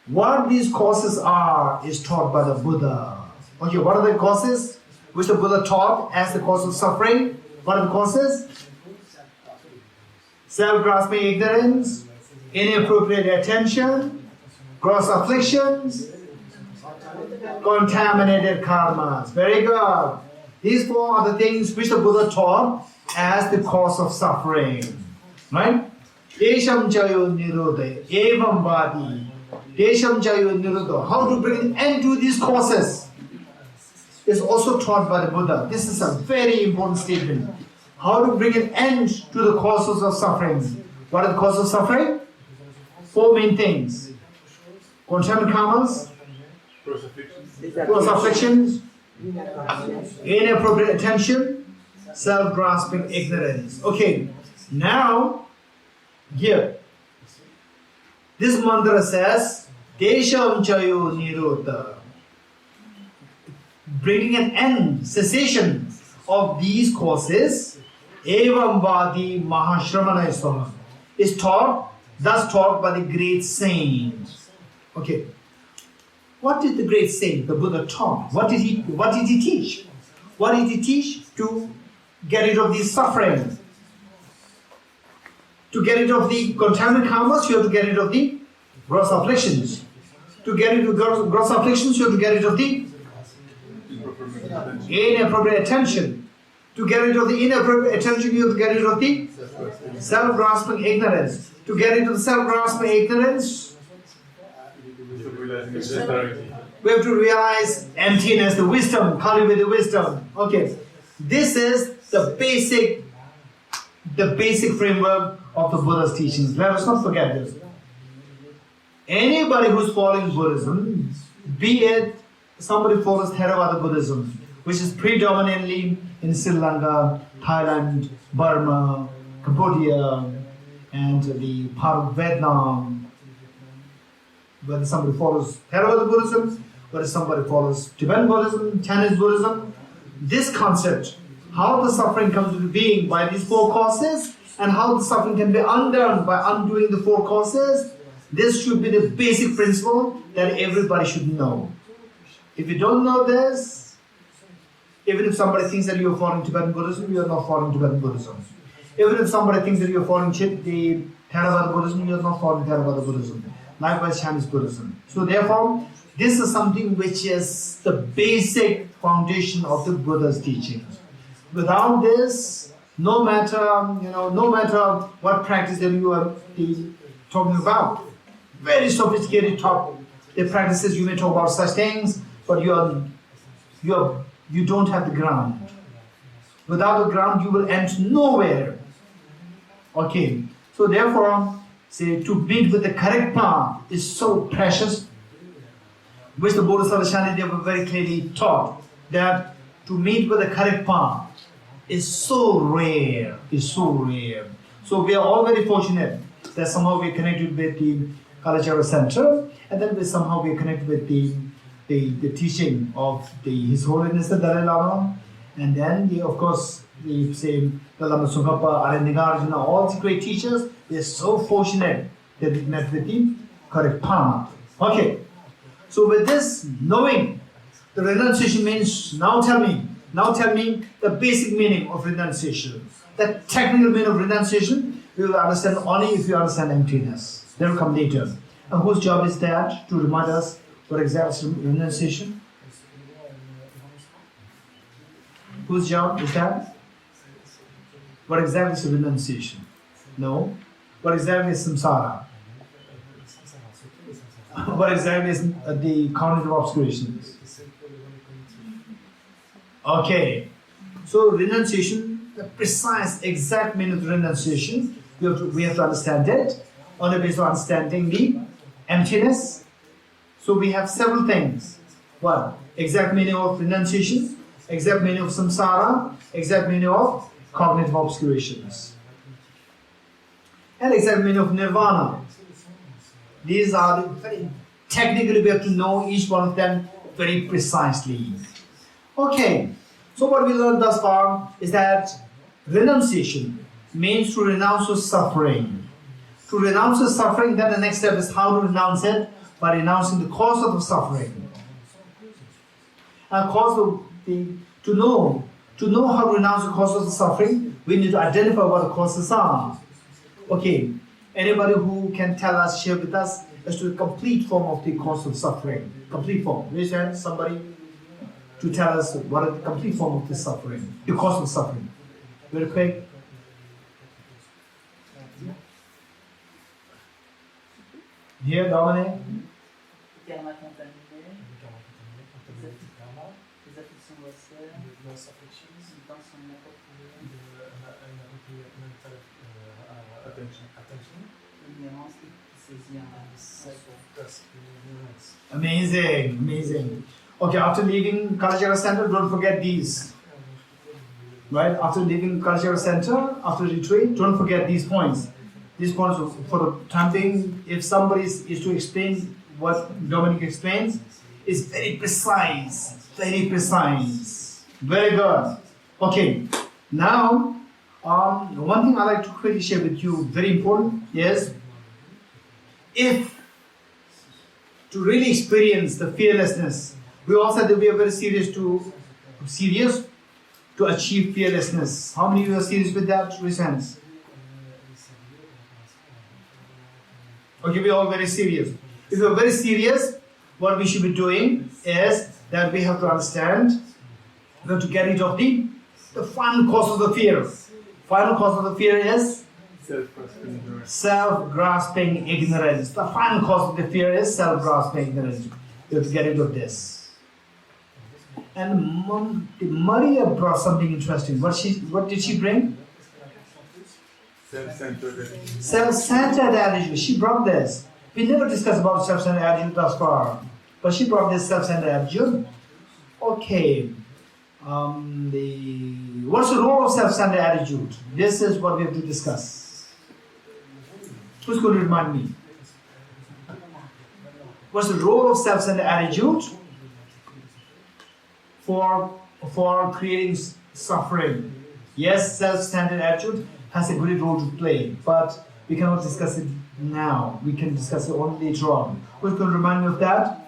What these causes are is taught by the Buddha. Okay, what are the causes which the Buddha taught as the cause of suffering? What are the causes? Self-grasping ignorance, inappropriate attention, gross afflictions, contaminated karmas. Very good. These 4 are the things which the Buddha taught as the cause of suffering. Right? Desham chayo nirodha, evam vadi. Desham chayo nirodha. How to bring an end to these causes is also taught by the Buddha. This is a very important statement. How to bring an end to the causes of suffering. What are the causes of suffering? 4 main things. Contaminated karmas, gross afflictions, inappropriate attention, self-grasping ignorance. Okay, now here, this mantra says, Desham chayo nirodha. Bringing an end, cessation of these causes, evam vadi mahashramana is taught, thus taught by the great saint. Okay, what did the great saint, the Buddha, taught? What did he teach? What did he teach? To get rid of these suffering. To get rid of the contaminated karmas, you have to get rid of the gross afflictions. To get rid of gross afflictions, you have to get rid of the inappropriate attention. To get rid of the inappropriate attention, you have to get rid of the self-grasping ignorance. To get rid of the self-grasping ignorance, we have to realize emptiness, the wisdom, cultivate the wisdom. Okay, this is the basic framework of the Buddha's teachings. Let us not forget this. Anybody who's following Buddhism, be it somebody follows Theravada Buddhism, which is predominantly in Sri Lanka, Thailand, Burma, Cambodia, and the part of Vietnam, whether somebody follows Theravada Buddhism, whether somebody follows Tibetan Buddhism, Chinese Buddhism, this concept, how the suffering comes into being by these 4 causes, and how the suffering can be undone by undoing the 4 causes, this should be the basic principle that everybody should know. If you don't know this, even if somebody thinks that you are following Tibetan Buddhism, you are not following Tibetan Buddhism. Even if somebody thinks that you are following the Theravada Buddhism, you are not following Theravada Buddhism. Likewise, Chinese Buddhism. So therefore, this is something which is the basic foundation of the Buddha's teachings. Without this, no matter what practice that you are talking about, very sophisticated the practices, you may talk about such things, but you don't have the ground. Without the ground, you will end nowhere. Okay, so therefore, say to meet with the correct path is so precious, which the Bodhisattva Shantideva very clearly taught that to meet with the correct path is so rare, So we are all very fortunate that somehow we are connected with the Kalachakra Center, and then somehow we are connected with the teaching of His Holiness the Dalai Lama, and then of course the same Lama Tsongkhapa, Aranyagarjuna, all the great teachers. We are so fortunate that we met with the correct path. Okay, so with this knowing, the renunciation means, now tell me the basic meaning of renunciation. The technical meaning of renunciation, we will understand only if you understand emptiness. That will come later. And whose job is that to remind us what exactly is renunciation? Whose job is that? What exactly is renunciation? No. What exactly is samsara? What exactly is the cognitive obscurations? Okay. So renunciation, the precise exact meaning of renunciation, we have to understand it on the basis of understanding the emptiness. So we have several things. One, exact meaning of renunciation, exact meaning of samsara, exact meaning of cognitive obscurations, and exact meaning of nirvana. These are very technically, we have to know each one of them very precisely. Okay, so what we learned thus far is that renunciation means to renounce the suffering. To renounce the suffering, then the next step is how to renounce it, by renouncing the cause of the suffering. And to know how to renounce the cause of the suffering, we need to identify what the causes are. Okay, anybody who can tell us, share with us, as to the complete form of the cause of suffering. Complete form. Raise your hand, somebody, to tell us what is the complete form of the suffering, the cause of suffering. Very quick. Here, Dominic. Karma contaminé, les afflictions grossières, l'intention inappropriée, l'ignorance qui saisit un Amazing. Okay, after leaving Kalachakra Center, don't forget these. Right? After leaving Kalachakra Center, after retreat, don't forget these points. These points, for the time being, if somebody is to explain what Dominic explains, is very precise. Very good. Okay, now, one thing I like to quickly share with you, very important, is if to really experience the fearlessness, we all said that we are very serious to achieve fearlessness. How many of you are serious with that? Raise hands. Okay, we are all very serious. If we are very serious, what we should be doing is that we have to understand, we have to get rid of the final cause of the fear. Final cause of the fear is self-grasping ignorance. The final cause of the fear is self-grasping ignorance. You have to get rid of this. And Maria brought something interesting. What did she bring? Self-centered attitude. She brought this. We never discussed about self-centered attitude thus far, but she brought this self-centered attitude. Okay. What's the role of self-centered attitude? This is what we have to discuss. Who's going to remind me? What's the role of self-centered attitude for creating suffering? Yes, self-centered attitude has a great role to play, but we cannot discuss it now. We can discuss it only later on. Who's going to remind me of that?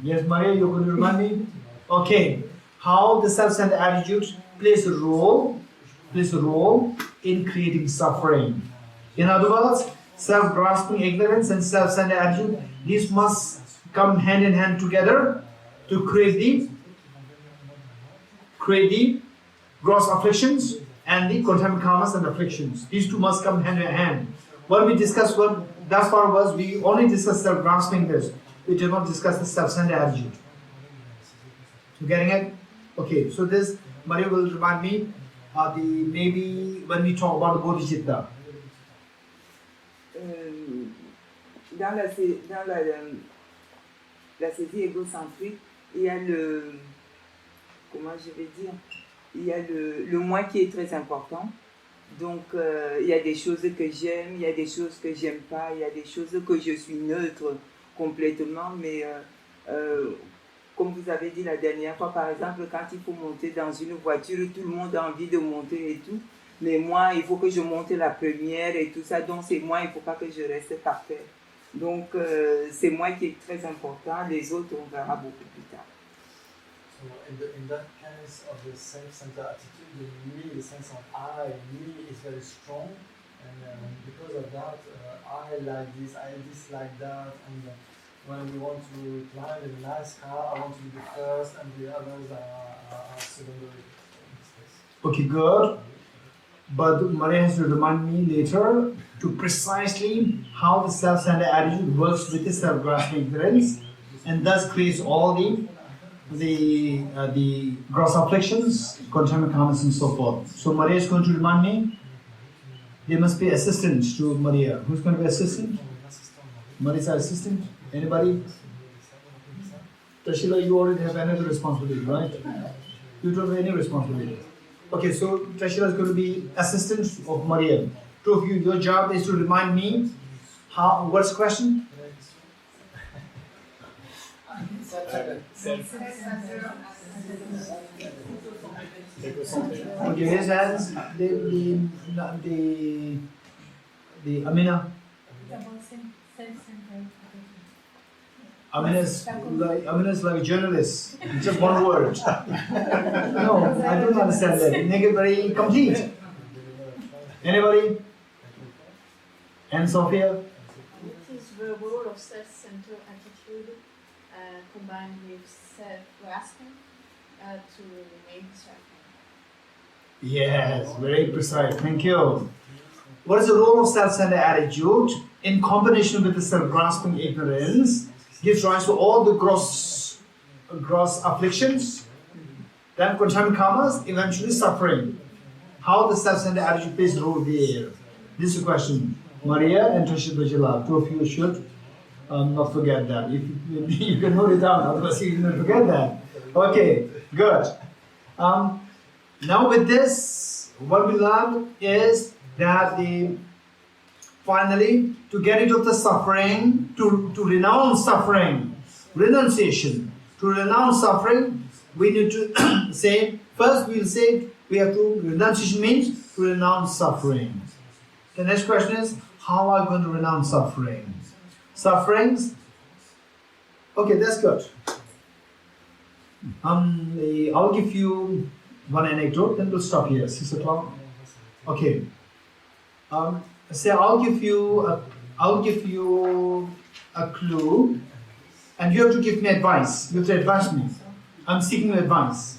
Yes, Maria, you're going to remind me? Okay. How the self-centered attitude plays a role in creating suffering. In other words, self-grasping ignorance and self-centered attitude, these must come hand in hand together to create the gross afflictions and the contaminant karmas and afflictions. These two must come hand in hand. What we discussed thus far was we only discussed self-grasping this. We did not discuss the self-centered attitude. You getting it? Okay, so this Maria will remind me maybe when we talk about the Bodhicitta. Dans la saisie égocentrique, il y a comment je vais dire, il y a le moi qui est très important. Donc, il y a des choses que j'aime, il y a des choses que j'aime pas, il y a des choses que je suis neutre complètement, mais comme vous avez dit la dernière fois, par exemple, quand il faut monter dans une voiture, tout le monde a envie de monter et tout, mais moi, il faut que je monte la première et tout ça, donc c'est moi, il ne faut pas que je reste parfait. Donc, c'est moi qui est très important, les autres, on verra beaucoup plus tard. So in that case of the self-centered attitude, the me, the sense of I, me is very strong, and because of that, I like this, I dislike that, and when we want to climb in a nice car, I want to be the first, and the others are secondary in this case. Okay, good. But Maria has to remind me later to precisely how the self-centered attitude works with the self-grasping ignorance, and thus creates all the gross afflictions, contaminant karmas, and so forth. So Maria is going to remind me. There must be assistant to Maria. Who's going to be assistant? Maria's assistant. Anybody? Tashila, you already have another responsibility, right? You don't have any responsibility. Okay, so Tashila is going to be assistant of Maria. Two of you, your job is to remind me how. What's the question? Okay, his hands. The Amina. Amina is like a journalist. It's just one word. No, I don't understand that. Make it very complete. Anybody? And Sophia? It is the role of self-centered attitude combined with self-grasping to make suffering. Yes, very precise. Thank you. What is the role of self-centered attitude in combination with the self-grasping ignorance? Gives rise to all the gross afflictions, then contaminant karmas, eventually suffering. How the self-centered attitude plays a role there? This is a question. Maria and Trishit Bajila, two of you should not forget that. If you can note it down, otherwise you will forget that. Okay, good. Now with this, what we learned is that finally, to get rid of the suffering, to renounce suffering, renunciation, to renounce suffering, we need to say, first we will say, we have to, renunciation means to renounce suffering. The next question is, how are we going to renounce suffering? Sufferings, okay, that's good. I'll give you one anecdote, then we'll stop here, 6 o'clock. Okay. Say I'll give you a clue, and you have to give me advice. You have to advise me. I'm seeking advice.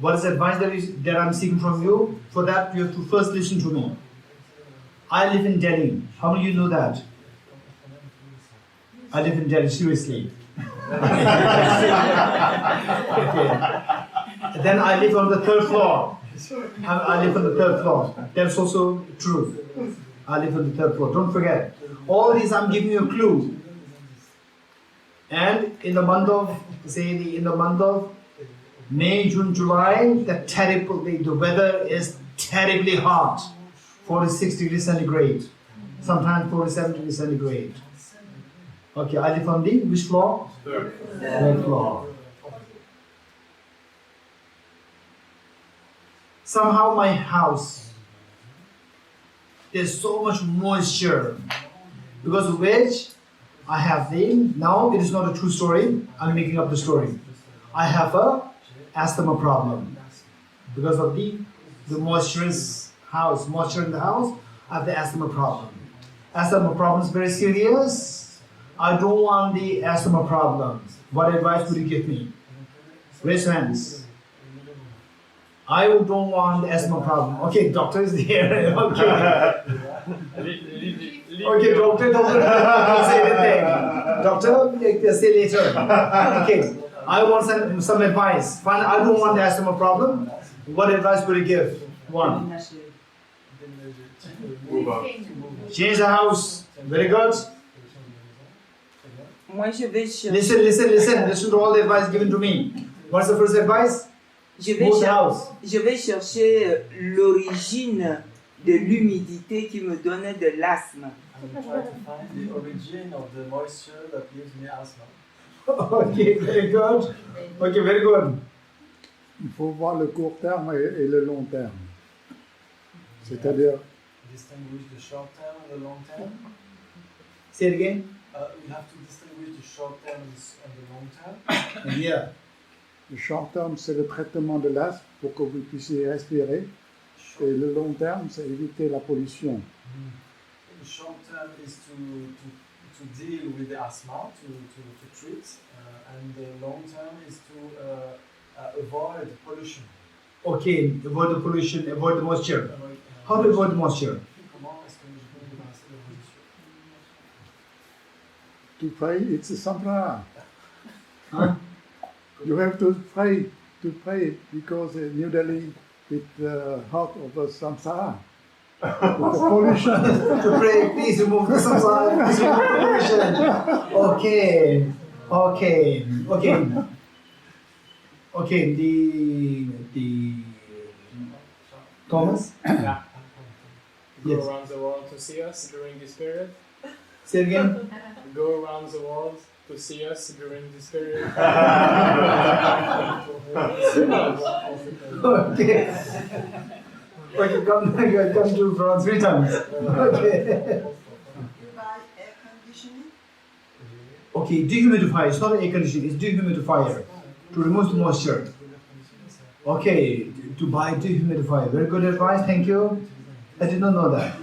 What is advice that I'm seeking from you? For that, you have to first listen to me. I live in Delhi. How many of you know that? I live in Delhi, seriously. Okay. Then I live on the 3rd floor. I live on the 3rd floor. That's also true. I live on the 3rd floor. Don't forget. All these I'm giving you a clue. And in the month of May, June, July, the weather is terribly hot. 46 degrees centigrade. Sometimes 47 degrees centigrade. Okay, I live on the which floor? 3rd floor. Somehow my house, there's so much moisture, because of which I have now it is not a true story, I'm making up the story. I have a asthma problem. Because of the moisturous house, moisture in the house, I have the asthma problem. Asthma problem is very serious. I don't want the asthma problem. What advice would you give me? Raise hands. I don't want the asthma problem. Okay, doctor is there. Okay. Okay, doctor don't say anything. Doctor, say later. Okay. I want some advice. Fine, I don't want the asthma problem. What advice would you give? One. Move out. Change the house. Very good. Moi, je vais chercher. Listen to all the advice given to me. What's the first advice? Move the house. Je vais chercher l'origine de l'humidité qui me donne de l'asthme. I'm trying to find the origin of the moisture that gives me asthma. Okay, very good. Okay, very good. Il faut voir le court terme et le long terme. C'est-à-dire, Distinguish the short term and the long term. Say it again. We have to distinguish the short term and the long term. Yeah. le short terme, c'est le traitement de l'asthme pour que vous puissiez respirer. Et le long terme, c'est éviter la pollution. The short term is to deal with the asthma, to treat, and the long term is to avoid pollution. Okay, avoid the pollution, avoid the moisture. How to avoid the moisture? Comment est-ce que je peux passer la moisture? To pray, it's simple. Huh? You have to pray because New Delhi is the heart of the samsara. With the pollution. To pray, please remove the samsara, please remove the pollution. Okay, the Thomas? Yeah. Go Yes. around the world to see us during this period. Say it again. Go around the world to see us during this period. Okay. Okay, come to France 3 times. Okay. You buy air conditioning? Okay, dehumidifier. It's not an air conditioning, it's dehumidifier to remove the moisture. Okay, to buy dehumidifier. Very good advice, thank you. I did not know that.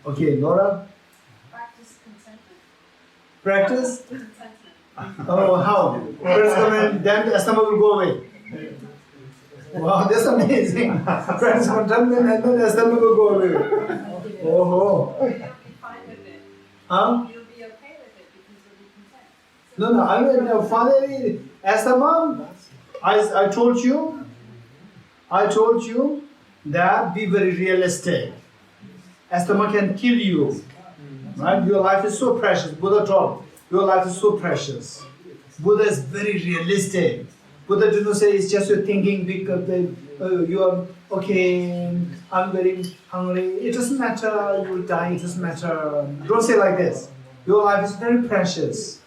Okay, Laura? Practice contentment. Practice? Contentment. Oh, how? First come in, then the asthma will go away. Wow, that's amazing. Practice contentment and then the asthma will go away. Oh. You'll be fine with it. Huh? You'll be okay with it because you'll be content. No, I mean, finally, asthma, I told you that be very realistic. Asthma can kill you. Right? Your life is so precious. Buddha taught, your life is so precious. Buddha is very realistic. Buddha did not say it's just your thinking because you are, okay, I'm very hungry. It doesn't matter, you will die, it doesn't matter. Don't say like this. Your life is very precious.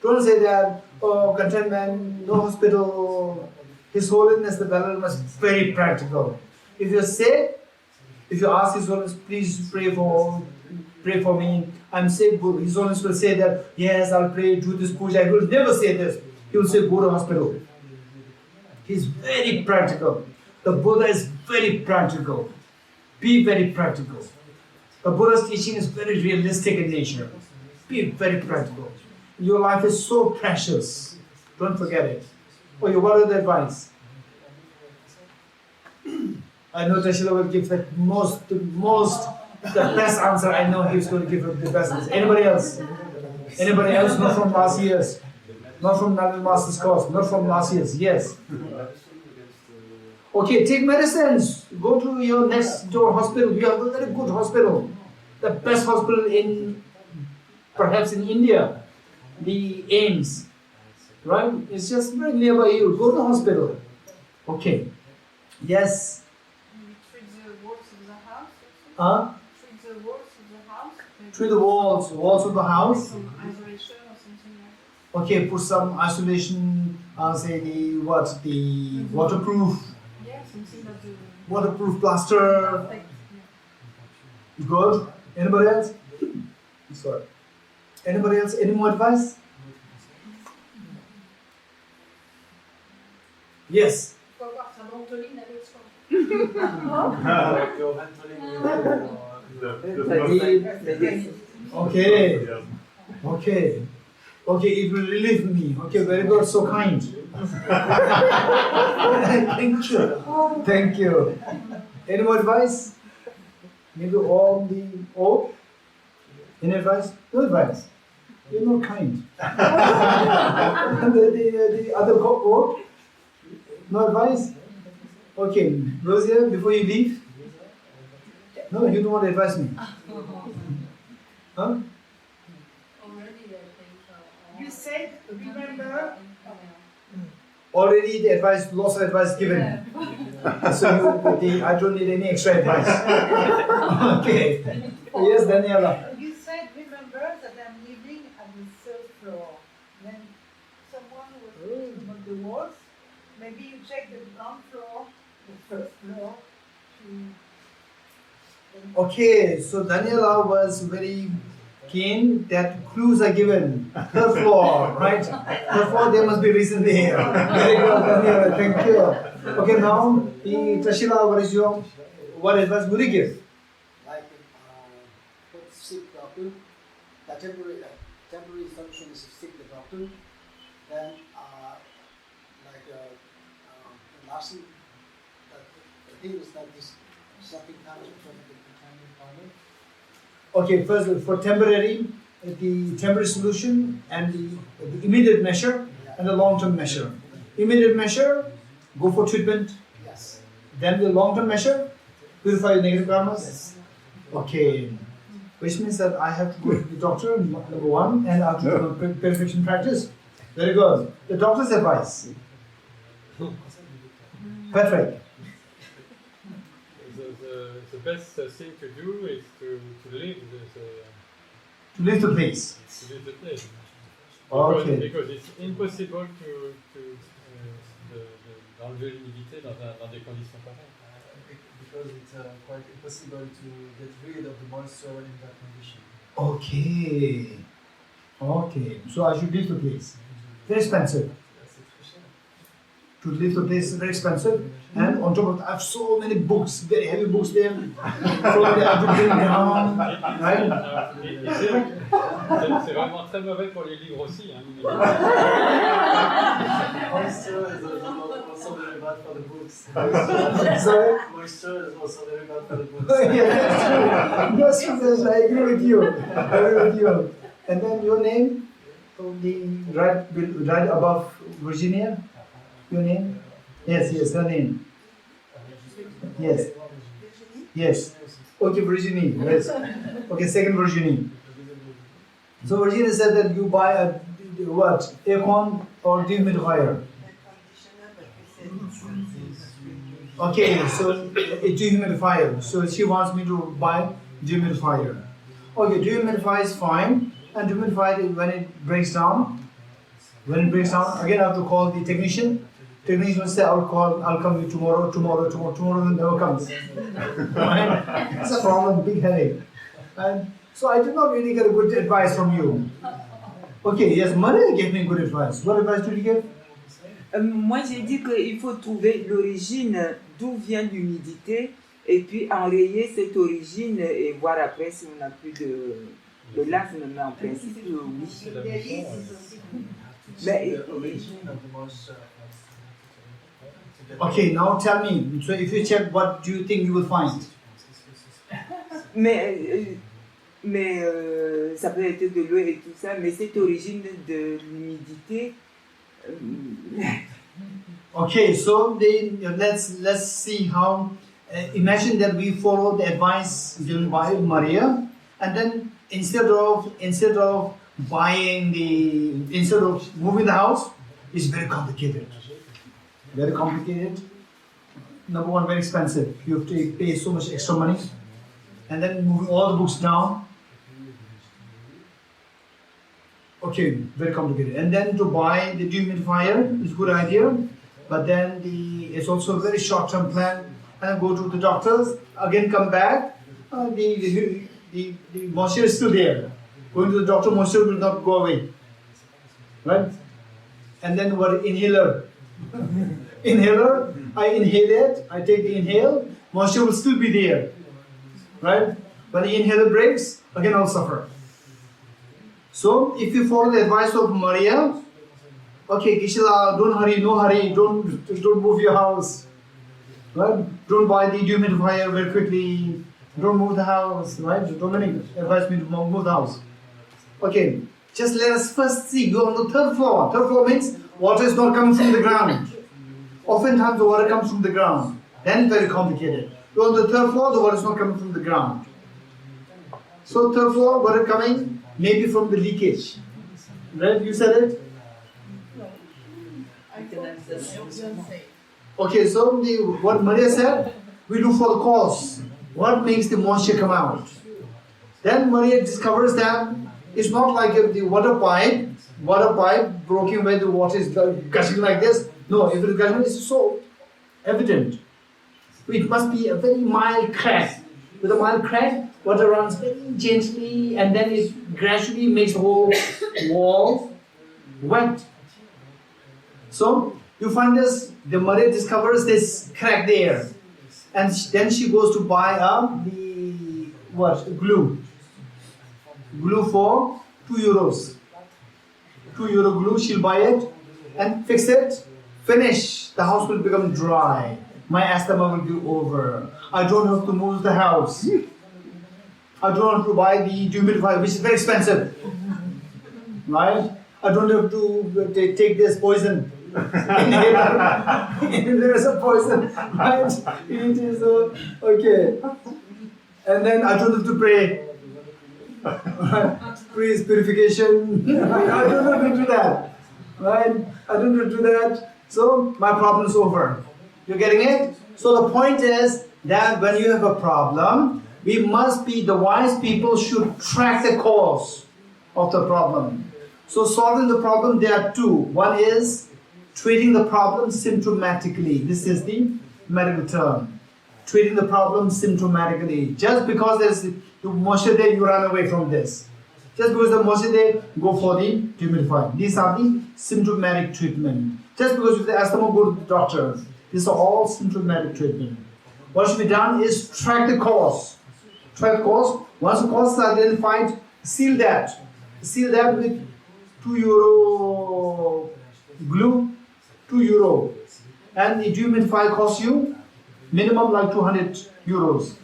Don't say that, oh, contentment, no hospital. His Holiness the Dalai Lama is very practical. If you say, if you ask His Holiness, please pray for me, I'm sick, His Holiness will say that, yes, I'll pray, do this puja. He will never say this. He will say, go to hospital. He's very practical. The Buddha is very practical. Be very practical. The Buddha's teaching is very realistic in nature. Be very practical. Your life is so precious. Don't forget it. Okay, what are the advice? I know Tashila will give the best answer. I know he's going to give the best answer. Anybody else? Anybody else? Not from last year's. Not from Nalin Master's course. Not from last year's. Yes. Okay, take medicines. Go to your next door hospital. We have a very good hospital. The best hospital perhaps in India. The AIMS. Right? It's just very nearby you. Go to the hospital. Okay. Yes. Treat the walls of the house. Huh? Treat the walls of the house. Through the walls of the house. Some isolation or something like that. Okay, put some isolation, say the waterproof Yeah, something that the waterproof plaster. perfect. Yeah. Good. Anybody else? Sorry. Anybody else? Any more advice? Yes. Faut avoir sa ventoline à l'autre soir. Like your ventilating with Okay. Okay. Okay, it will relieve me. Okay, very good. So kind. Thank you. Thank you. Any more advice? Maybe all? Any advice? No advice. You're not kind. the other quote? No advice? Okay, Rosia, before you leave? No, you don't want to advise me. Huh? You said, remember, Already the advice, lots of advice given. So I don't need any extra advice. Okay. Yes, Daniela. you said, remember that I'm living at the third floor. Then someone was talking about the walls. Maybe you check the ground floor, the first floor. Okay, so Daniela was very keen that clues are given. Third floor, right? Third floor, there must be reason there. Very good, Daniela, thank you. Okay, now, Trashila, what advice would you give? Like for sick doctor, the temporary solution is to seek the doctor. Then the last thing, the thing is that this something comes from the contaminated problem. Okay, first for temporary, the temporary solution and the immediate measure and the long-term measure. Immediate measure, go for treatment. Yes. Then the long-term measure, purify your negative karmas. Okay, which means that I have to go to the doctor, number one, and I have to do a purification practice. Very good. The doctor's advice. Perfect. The best thing to do is to leave To leave the place. the place. Okay. Because it's impossible d'enlever l'humidité dans des conditions pareilles. Because it's quite impossible to get rid of the moisture in that condition. Okay. Okay. So I should leave the place. Very expensive. To leave the place is very expensive. And on top of that, I have so many books, very heavy books there. So I have to bring down. Right? C'est vraiment très mauvais pour les livres aussi. Hein, Moisture is also very bad for the books. Sorry? Moisture is also very bad for the books. Yeah, that's true. Yes, I agree with you. I agree with you. And then your name? Right above Virginia? Your name? Yes, her name. Yes. Yes. Okay, Virginie. Yes. Okay, second Virginie. So Virginia said that you buy a what? Aircon or dehumidifier? Okay, so a dehumidifier. So she wants me to buy dehumidifier. Okay, dehumidifier is fine. And dehumidifier, when it breaks down, again I have to call the technician. Technician will say, I'll come you tomorrow never comes. Right? It's a problem, big headache. And so I did not really get a good advice from you. Okay, yes, Maria gave me good advice. What advice did you give? Moi, j'ai dit qu'il faut trouver l'origine d'où vient l'humidité et puis enrayer cette origine et voir après si on n'a plus de l'asthme, mais en principe, oui. Mais, okay, now tell me. So if you check, what do you think you will find? mais ça peut être de l'eau et tout ça, mais cette origine de l'humidité. Okay, so let's see how. Imagine that we follow the advice given by Maria, and then instead of moving the house, it's very complicated. Very complicated. Number one, very expensive. You have to pay so much extra money, and then moving all the books down. Okay, very complicated. And then to buy the dehumidifier is a good idea, but then it's also a very short-term plan. And go to the doctors, again come back, the moisture is still there. Going to the doctor, moisture will not go away. Right? And then what, inhaler? Inhaler, I inhale it, I take the inhale, moisture will still be there. Right? When the inhaler breaks, again I'll suffer. So if you follow the advice of Maria, okay, Gisela, don't hurry, no hurry, don't move your house. Right? Don't buy the dehumidifier very quickly. Don't move the house. Right? Dominic advised me to move the house. Okay, Just let us first see. You're on the third floor. Third floor means water is not coming from the ground. Oftentimes the water comes from the ground. Then it's very complicated. You're on the third floor, the water is not coming from the ground. So third floor, water coming maybe from the leakage. Right? You said it? Okay, so what Maria said, we look for the cause. What makes the moisture come out? Then Maria discovers that it's not like the water pipe broken where the water is gushing like this. No, if it is gushing, it's so evident. It must be a very mild crack. With a mild crack, water runs very gently and then it gradually makes the whole wall wet. So you find this, the Maria discovers this crack there. And then she goes to buy glue. Glue for €2. €2 glue, she'll buy it and fix it, finish. The house will become dry. My asthma will be over. I don't have to move the house. I don't have to buy the dehumidifier, which is very expensive. Right? I don't have to take this poison. There is a poison, right? It is okay. And then I don't have to pray. Praise purification. I don't have to do that. Right? I don't have to do that. So my problem is over. You're getting it? So the point is that when you have a problem, we must be, the wise people should track the cause of the problem. So solving the problem, there are two. One is treating the problem symptomatically. This is the medical term. Treating the problem symptomatically. Just because there's the moisture there, you run away from this. Just because the moisture there, go for the dehumidifier. These are the symptomatic treatment. Just because you have the asthma, go to the doctor. These are all symptomatic treatment. What should be done is track the cause. Track the cause. Once the cause is identified, seal that. Seal that with €2 glue, €2. And the dehumidifier costs you minimum like €200.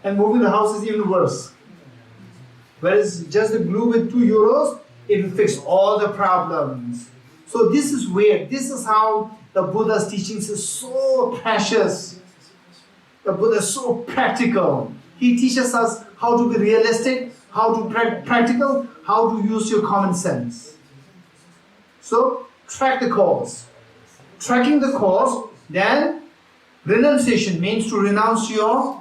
And moving the house is even worse. Whereas just the glue with €2, it will fix all the problems. So this is where, this is how the Buddha's teachings is so precious. The Buddha is so practical. He teaches us how to be realistic, how to practical, how to use your common sense. So track the cause. Tracking the cause, then renunciation means to renounce your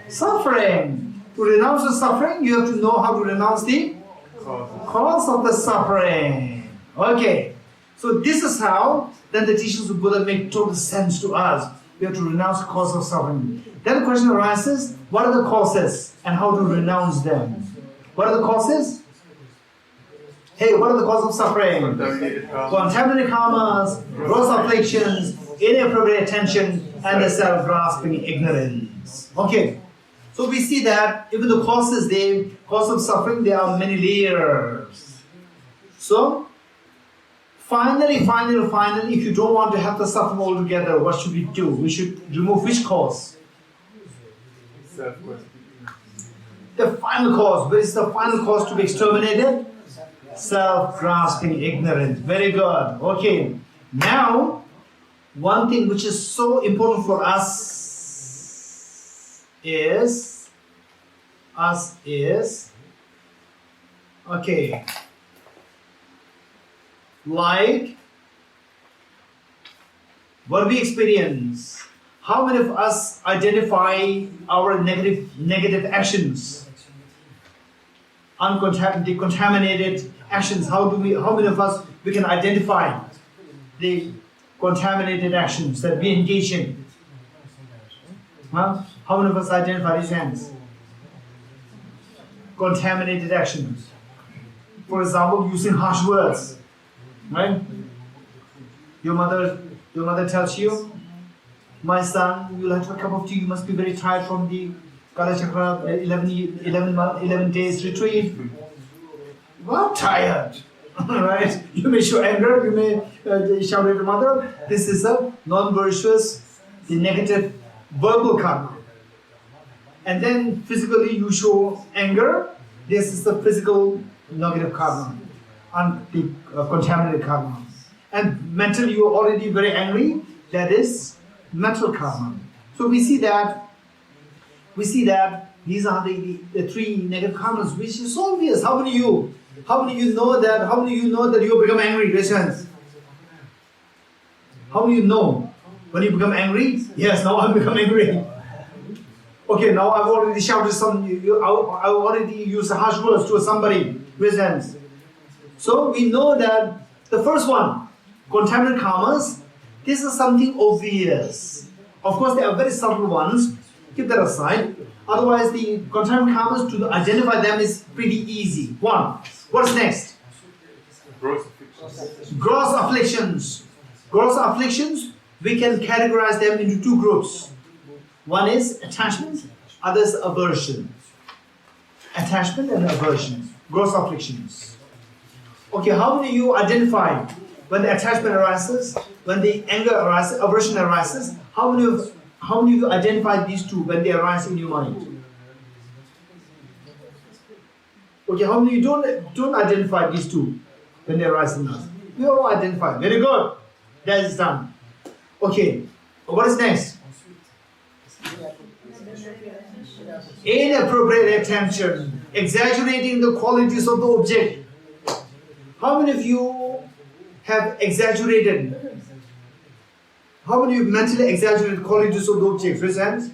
suffering. To renounce the suffering, you have to know how to renounce the cause of the suffering. Okay. So this is how then the teachings of Buddha make total sense to us. We have to renounce the cause of suffering. Then the question arises, what are the causes and how to renounce them? What are the causes? Hey, what are the causes of suffering? Contaminated karmas, gross afflictions, inappropriate attention, and the self-grasping ignorance. Okay. So we see that even the causes, cause of suffering, there are many layers. So finally, if you don't want to have the suffering altogether, what should we do? We should remove which cause? The final cause. Where is the final cause to be exterminated? Self-grasping ignorance. Very good. Okay. Now, one thing which is so important for us is okay. Like what we experience. How many of us identify our negative actions? Contaminated actions. How many of us we can identify the contaminated actions that we engage in? Huh? How many of us identify these hands? Contaminated actions. For example, using harsh words. Right? Your mother tells you, my son, you'll have to have a cup of tea, you must be very tired from the Kalachakra 11 days retreat. Well, tired. Right? You may show anger, you may shout at your mother. This is a non-virtuous, the negative verbal karma. And then physically you show anger. This is the physical negative karma, contaminated karma. And mentally you are already very angry, that is mental karma. So we see that these are the three negative karmas, which is obvious. How many of you know that you become angry? Raise your hands. How many of you know when you become angry? Yes, now I become angry. Okay, now I've already shouted I already used harsh words to somebody. Raise your hands. So we know that the first one, contaminated karmas, this is something obvious. Of course, there are very subtle ones. Keep that aside. Otherwise, the contaminated karmas, to identify them is pretty easy. One. What's next? Gross afflictions. Gross afflictions. Gross afflictions, we can categorize them into two groups. One is attachment, other is aversion. Attachment and aversion. Gross afflictions. Okay, how many of you identify when the attachment arises, when the anger arises, aversion arises? How many of you identify these two when they arise in your mind? Okay, how many of you don't identify these two when they arise in us? We all identify. Very good. That is done. Okay, what is next? Inappropriate attention, exaggerating the qualities of the object. How many of you have exaggerated? How many of you mentally exaggerate qualities of the object? Raise hands.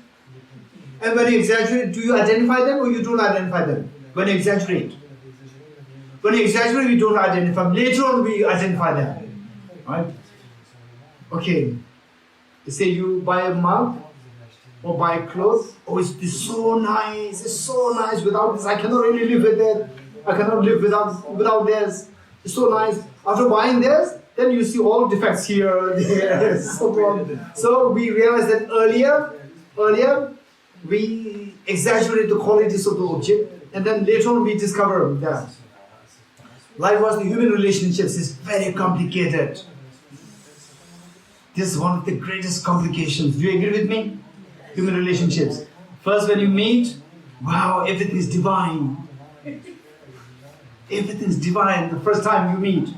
And when you exaggerate, do you identify them or you don't identify them? When you exaggerate. When you exaggerate, you don't identify them. Later on, we identify them. Right? Okay. Say you buy a mug or buy clothes. Oh, it's so nice. It's so nice. Without this, I cannot really live with it. I cannot live without this. It's so nice. After buying this, then you see all defects here, there, so on. So we realized that earlier we exaggerate the qualities of the object, and then later on we discover that. Likewise, the human relationships is very complicated. This is one of the greatest complications. Do you agree with me? Human relationships. First, when you meet, wow, everything is divine. Everything is divine the first time you meet,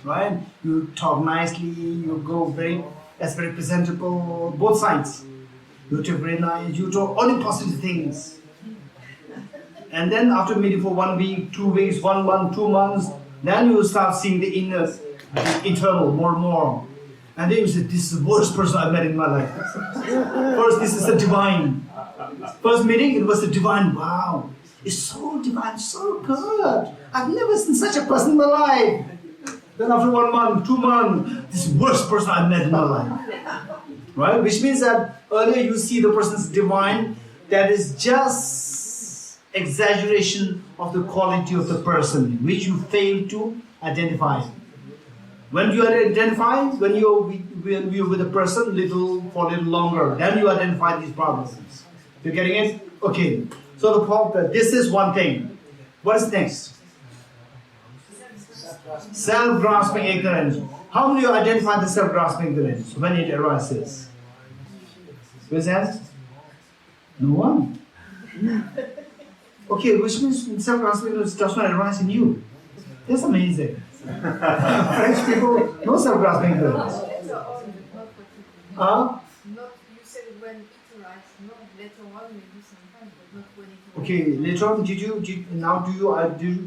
right? You talk nicely, you go very presentable, both sides. You talk very nice, you talk only positive things. And then after meeting for 1 week, 2 weeks, 1 month, 2 months, then you start seeing the inner, the internal more and more. And then you say, this is the worst person I've met in my life. First, this is the divine. First meeting, it was the divine. Wow, it's so divine, so good. I've never seen such a person in my life. Then after 1 month, 2 months, this is the worst person I've met in my life. Right? Which means that earlier you see the person's divine, that is just exaggeration of the quality of the person, which you fail to identify. When you identify, when you're with a person for a little longer, then you identify these problems. You're getting it? Okay. So this is one thing. What is next? Self-grasping ignorance. How many of you identify the self-grasping ignorance when it arises? Raise hands? No one. Okay, which means self-grasping ignorance does not arise in you. That's amazing. French people, no self-grasping ignorance. Not, you said when it arrives, not later on, maybe sometimes, but not when it arrives. Okay, later on, do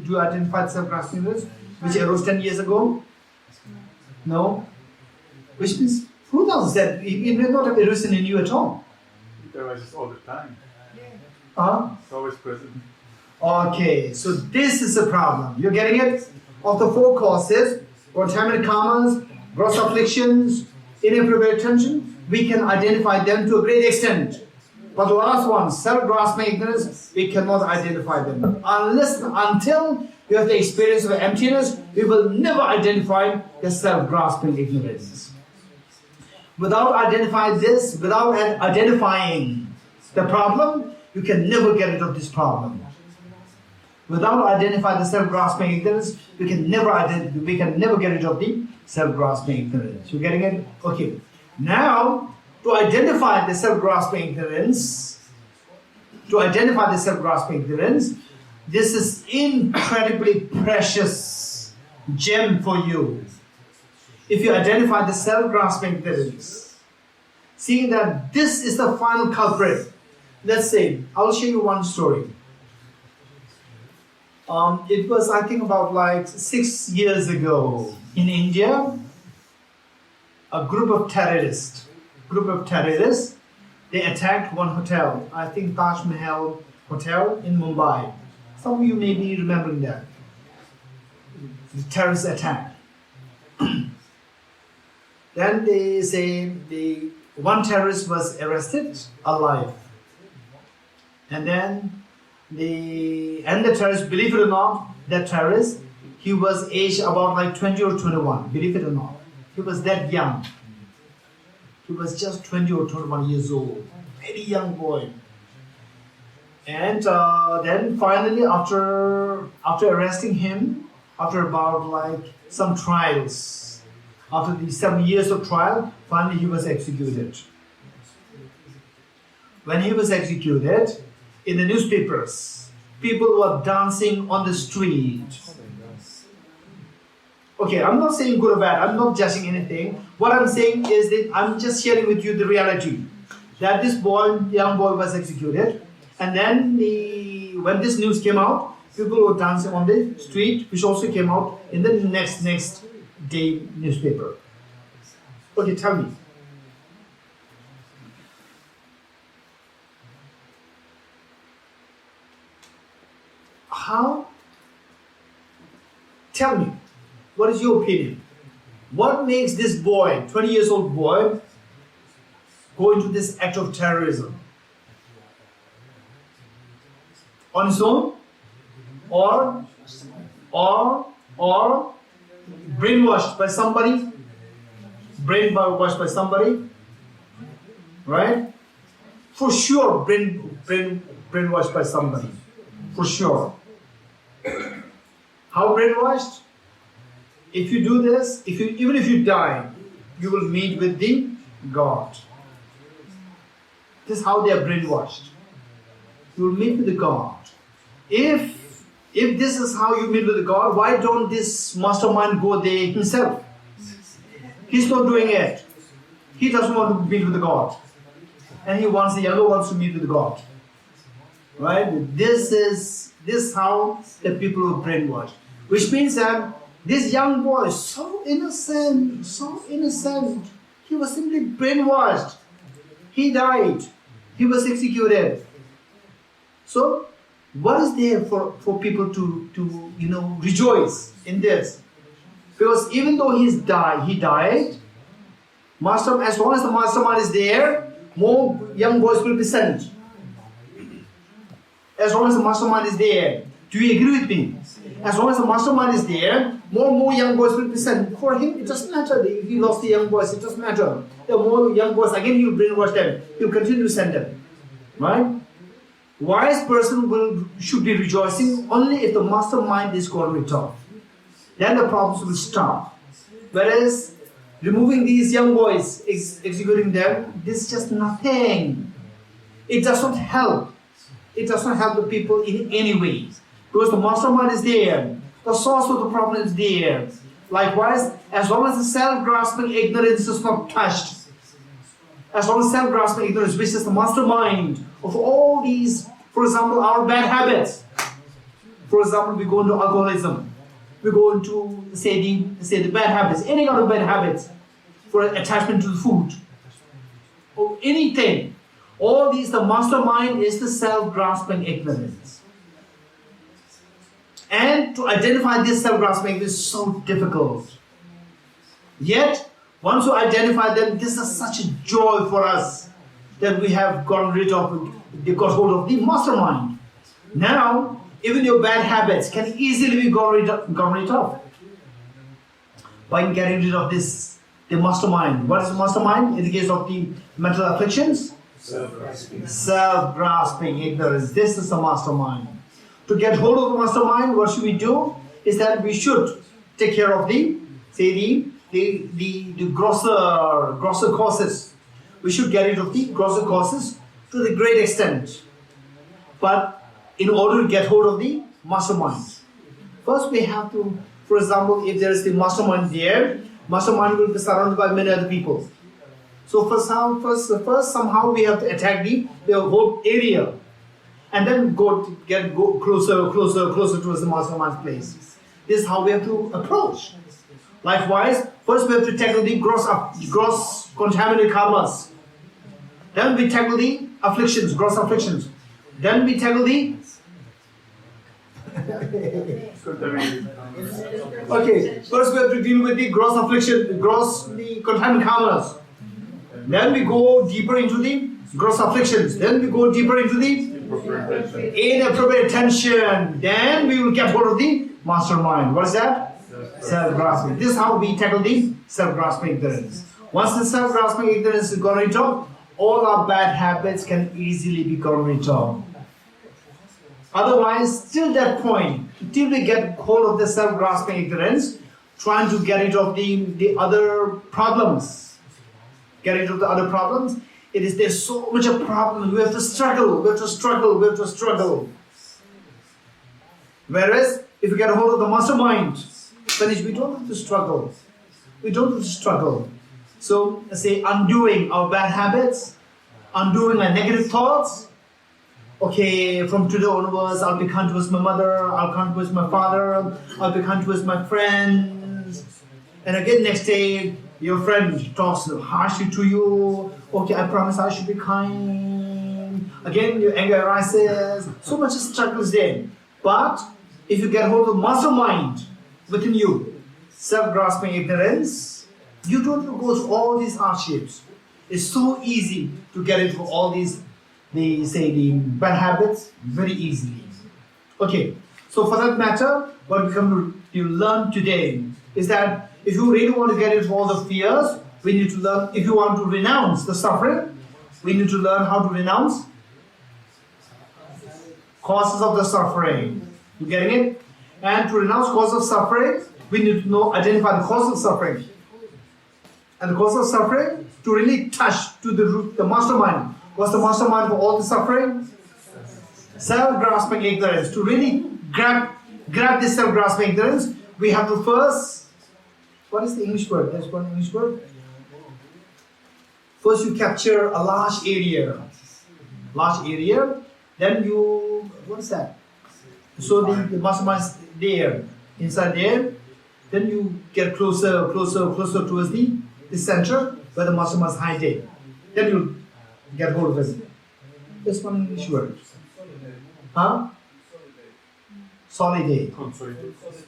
you identify self-grasping ignorance, which arose 10 years ago? No? Which means, who knows that it may not have arisen in you at all? It arises all the time. Yeah. It's always present. Okay, so this is a problem. You're getting it? Of the 4 causes, contaminated karmas, gross afflictions, inappropriate attention, we can identify them to a great extent. But the last one, self-grasping ignorance, we cannot identify them. Until you have the experience of emptiness, we will never identify the self-grasping ignorance. Without identifying this, without identifying the problem, you can never get rid of this problem. Without identifying the self-grasping ignorance, we can never get rid of the self-grasping ignorance. You getting it? Okay. Now, to identify the self-grasping ignorance, this is incredibly precious gem for you. If you identify the self-grasping ignorance, seeing that this is the final culprit. Let's say, I'll show you one story. It was, I think, about like 6 years ago in India. A group of terrorists, they attacked one hotel. I think Taj Mahal Hotel in Mumbai. Some of you may be remembering that. The terrorist attack. Then they say one terrorist was arrested alive. And then the terrorist, believe it or not, that terrorist, he was aged about like 20 or 21, believe it or not. He was that young. He was just 20 or 21 years old. Very young boy. And then finally, after arresting him, after about like some trials, after the 7 years of trial, finally he was executed. When he was executed, in the newspapers, people were dancing on the street. Okay, I'm not saying good or bad, I'm not judging anything. What I'm saying is that I'm just sharing with you the reality. That this young boy was executed, and then when this news came out, people were dancing on the street, which also came out in the next day newspaper. Okay, tell me. How? Tell me, what is your opinion? What makes this boy, 20 years old boy, go into this act of terrorism? On his own? Or brainwashed by somebody? Brainwashed by somebody? Right? For sure, brainwashed by somebody. For sure. How brainwashed? If you do this, even if you die, you will meet with the God. This is how they are brainwashed. You will meet with the God. If this is how you meet with the God, why don't this mastermind go there himself? He's not doing it. He doesn't want to meet with the God. And he wants the younger ones to meet with the God. Right? This is how the people were brainwashed. Which means that this young boy, so innocent. He was simply brainwashed. He died. He was executed. So, what is there for people to rejoice in this? Because even though he died, as long as the mastermind is there, more young boys will be sent. As long as the mastermind is there. Do you agree with me? As long as the mastermind is there, more and more young boys will be sent. For him, it doesn't matter if he lost the young boys, it doesn't matter. The more young boys, again he will brainwash them. He will continue to send them. Right? Wise person should be rejoicing only if the mastermind is got rid of. Then the problems will stop. Whereas removing these young boys, executing them, this is just nothing. It does not help. It does not help the people in any way. Because the mastermind is there. The source of the problem is there. Likewise, as long as the self-grasping ignorance is not touched, as long as self-grasping ignorance, which is the mastermind of all these, for example, our bad habits. For example, we go into alcoholism. We go into, say the bad habits, any kind of bad habits, for attachment to the food, or anything. All these, the mastermind is the self-grasping ignorance. And to identify this self-grasping is so difficult. Yet, once you identify them, this is such a joy for us that we have got hold of the mastermind. Now, even your bad habits can easily be got rid of by getting rid of the mastermind. What is the mastermind? In the case of the mental afflictions? Self-grasping ignorance. This is the mastermind. To get hold of the mastermind, what should we do? Is that we should take care of the grosser causes. We should get rid of the grosser causes to the great extent. But in order to get hold of the mastermind. First we have to, for example, if there is the mastermind there, mastermind will be surrounded by many other people. So first somehow we have to attack the whole area, and then go closer towards the mastermind place. This is how we have to approach. Likewise, first we have to tackle the gross contaminated karmas. Then we tackle the afflictions, gross afflictions. Then we tackle the okay, first we have to deal with the gross affliction, the contaminated karmas. Then we go deeper into the gross afflictions. Then we go deeper into the inappropriate attention. Then we will get hold of the mastermind. What is that? Self-grasping. This is how we tackle the self-grasping ignorance. Once the self-grasping ignorance is gone rid of, all our bad habits can easily be gone rid of. Otherwise, till that point, till we get hold of the self-grasping ignorance, trying to get rid of the other problems, there's so much of problems. We have to struggle. Whereas, if we get a hold of the mastermind, then we don't have to struggle. So, say, undoing our bad habits, undoing our negative thoughts. Okay, from today onwards, I'll be kind towards my mother, I'll be kind towards my father, I'll be kind towards my friends. And again, next day, your friend talks harshly to you. Okay, I promise I should be kind. Again, your anger arises. So much struggle is there. But if you get hold of mastermind within you, self-grasping ignorance, you don't go through all these hardships. It's so easy to get into all these, the bad habits very easily. Okay, so for that matter, what we come to learn today is that if you really want to get into all the fears, we need to learn, if you want to renounce the suffering, we need to learn how to renounce causes of the suffering. You getting it? And to renounce cause of suffering, we need to identify the cause of suffering. And the cause of suffering, to really touch to the root, the mastermind. What's the mastermind for all the suffering? Self-grasping ignorance. To really grab this self-grasping ignorance, we have to first, what is the English word? There's one English word. First you capture a large area. Then you, what is that? So the mastermind is there, inside there. Then you get closer towards the center where the mastermind is hiding. Then you get hold of it. This one English word. Huh?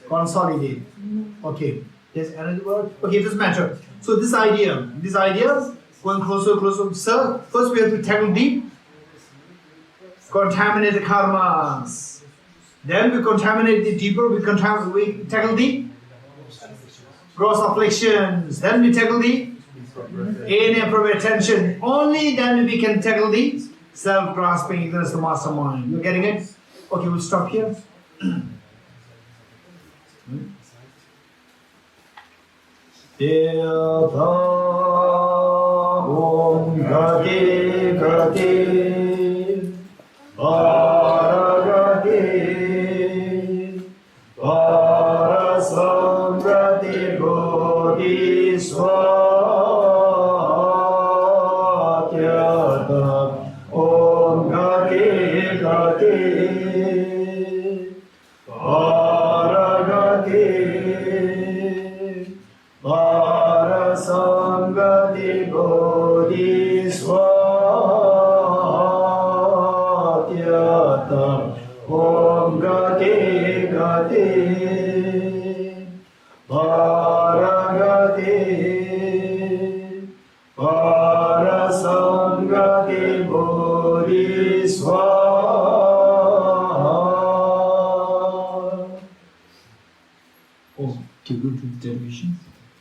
Consolidate. Okay. There's another word. Okay, it doesn't matter. So this idea, going closer. Sir, first we have to tackle the contaminated karmas. Then we contaminate the deeper. We tackle the gross afflictions. Then we tackle the inappropriate attention. Only then we can tackle the self-grasping ignorance, the mastermind. You getting it? Okay, we'll stop here.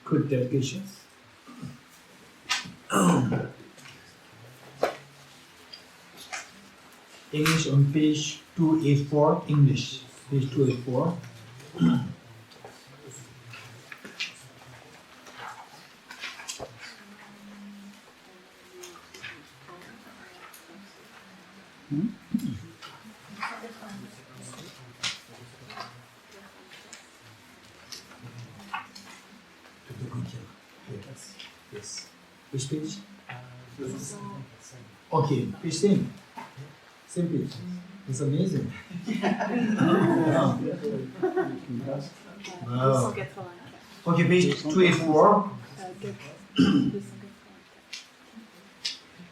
Good dedication. English on page 284. English, page 284. Which page? This Okay, page 10. Same page. It's amazing. Wow. Okay, page 284.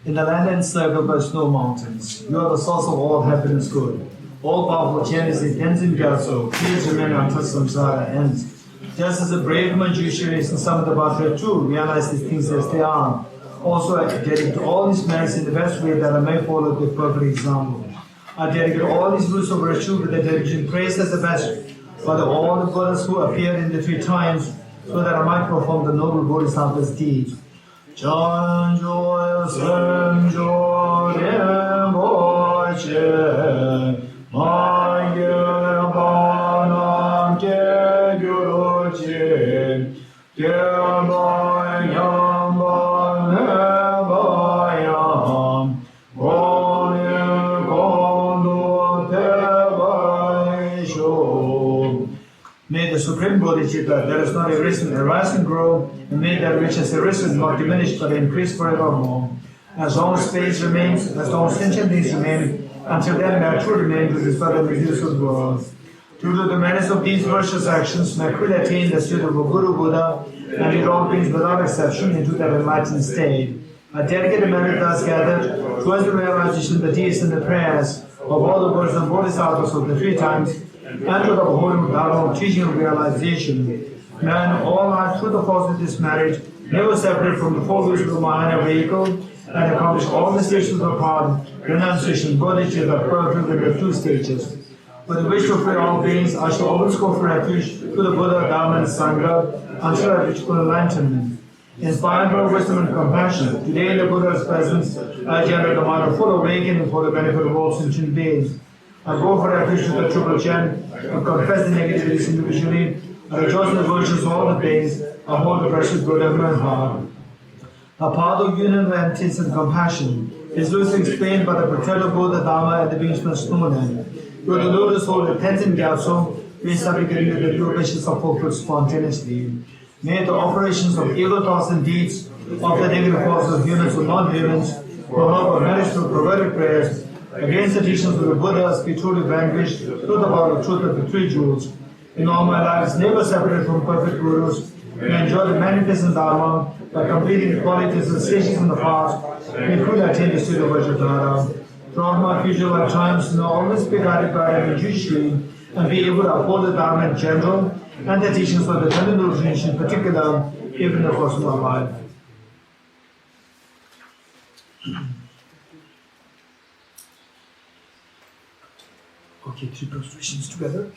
In the land encircled by snow mountains, you are the source of all happiness good. All powerful changes in Tenzin Gyatso, please remain until samsara ends. Just as a brave Manjushri in Samadabhadra too realize these things as they are. Also, I dedicate all these merits in the best way that I may follow the perfect example. I dedicate all these roots of virtue with the dedication praised as the best by all the Buddhas who appeared in the 3 times, so that I might perform the noble Bodhisattva's deeds. Chanjo Sanjo Remboche Mangya Banam Ke Gyuruchi Gyabanyam Banebayam Goni Kondo Tebaisho. May the Supreme Bodhicitta, that is not arisen, arise and grow, and may that which has arisen not diminish but increase forevermore. As long as space remains, as long as sentient beings remain, until then may I truly remain with this further beautiful world. Due to the merits of these virtuous actions, may I quickly attain the state of a Guru Buddha, and lead all beings without exception into that enlightened state. I dedicate the merit thus gathered towards the realization of the deeds and the prayers of all the Buddhas and Bodhisattvas of the 3 times, and to the whole Dharma of teaching and realization. Man, all are through the force of this marriage, never separate from the 4 wheels of the Mahayana vehicle, and accomplish all the stages of path, renunciation, bodhicitta, perfect in the 2 stages. With the wish to free all beings, I shall always go for refuge to the Buddha, Dharma, and Sangha until I reach full enlightenment. Inspired by wisdom and compassion, today in the Buddha's presence, I generate the mind of full awakening for the benefit of all sentient beings. I go for refuge to the Triple Chain, I confess the negativities individually, I rejoice in the virtues of all the beings, I hold the precious Buddha in my heart. A path of unity and compassion is loosely explained by the protector Buddha, Dharma, and the beings from Snowland. Through the lotus hold the Tenzin Gyatso, we supplicate that the pure wishes are fulfilled spontaneously. May the operations of evil thoughts and deeds of the negative forces of humans or non-humans, who help manage through perverted prayers, against the teachings of the Buddhas be truly vanquished through the power of truth of the 3 jewels. In all my lives, never separated from perfect gurus, may enjoy the magnificent Dharma by completing the qualities and stages in the past, may truly attain the state of Vajradhara. Throughout my future lifetimes, may I always be guided by a Manjushri and be able to uphold the Dharma in general and the teachings of the Damdul tradition in particular, even in the course of my life. Okay, 3 prostrations together.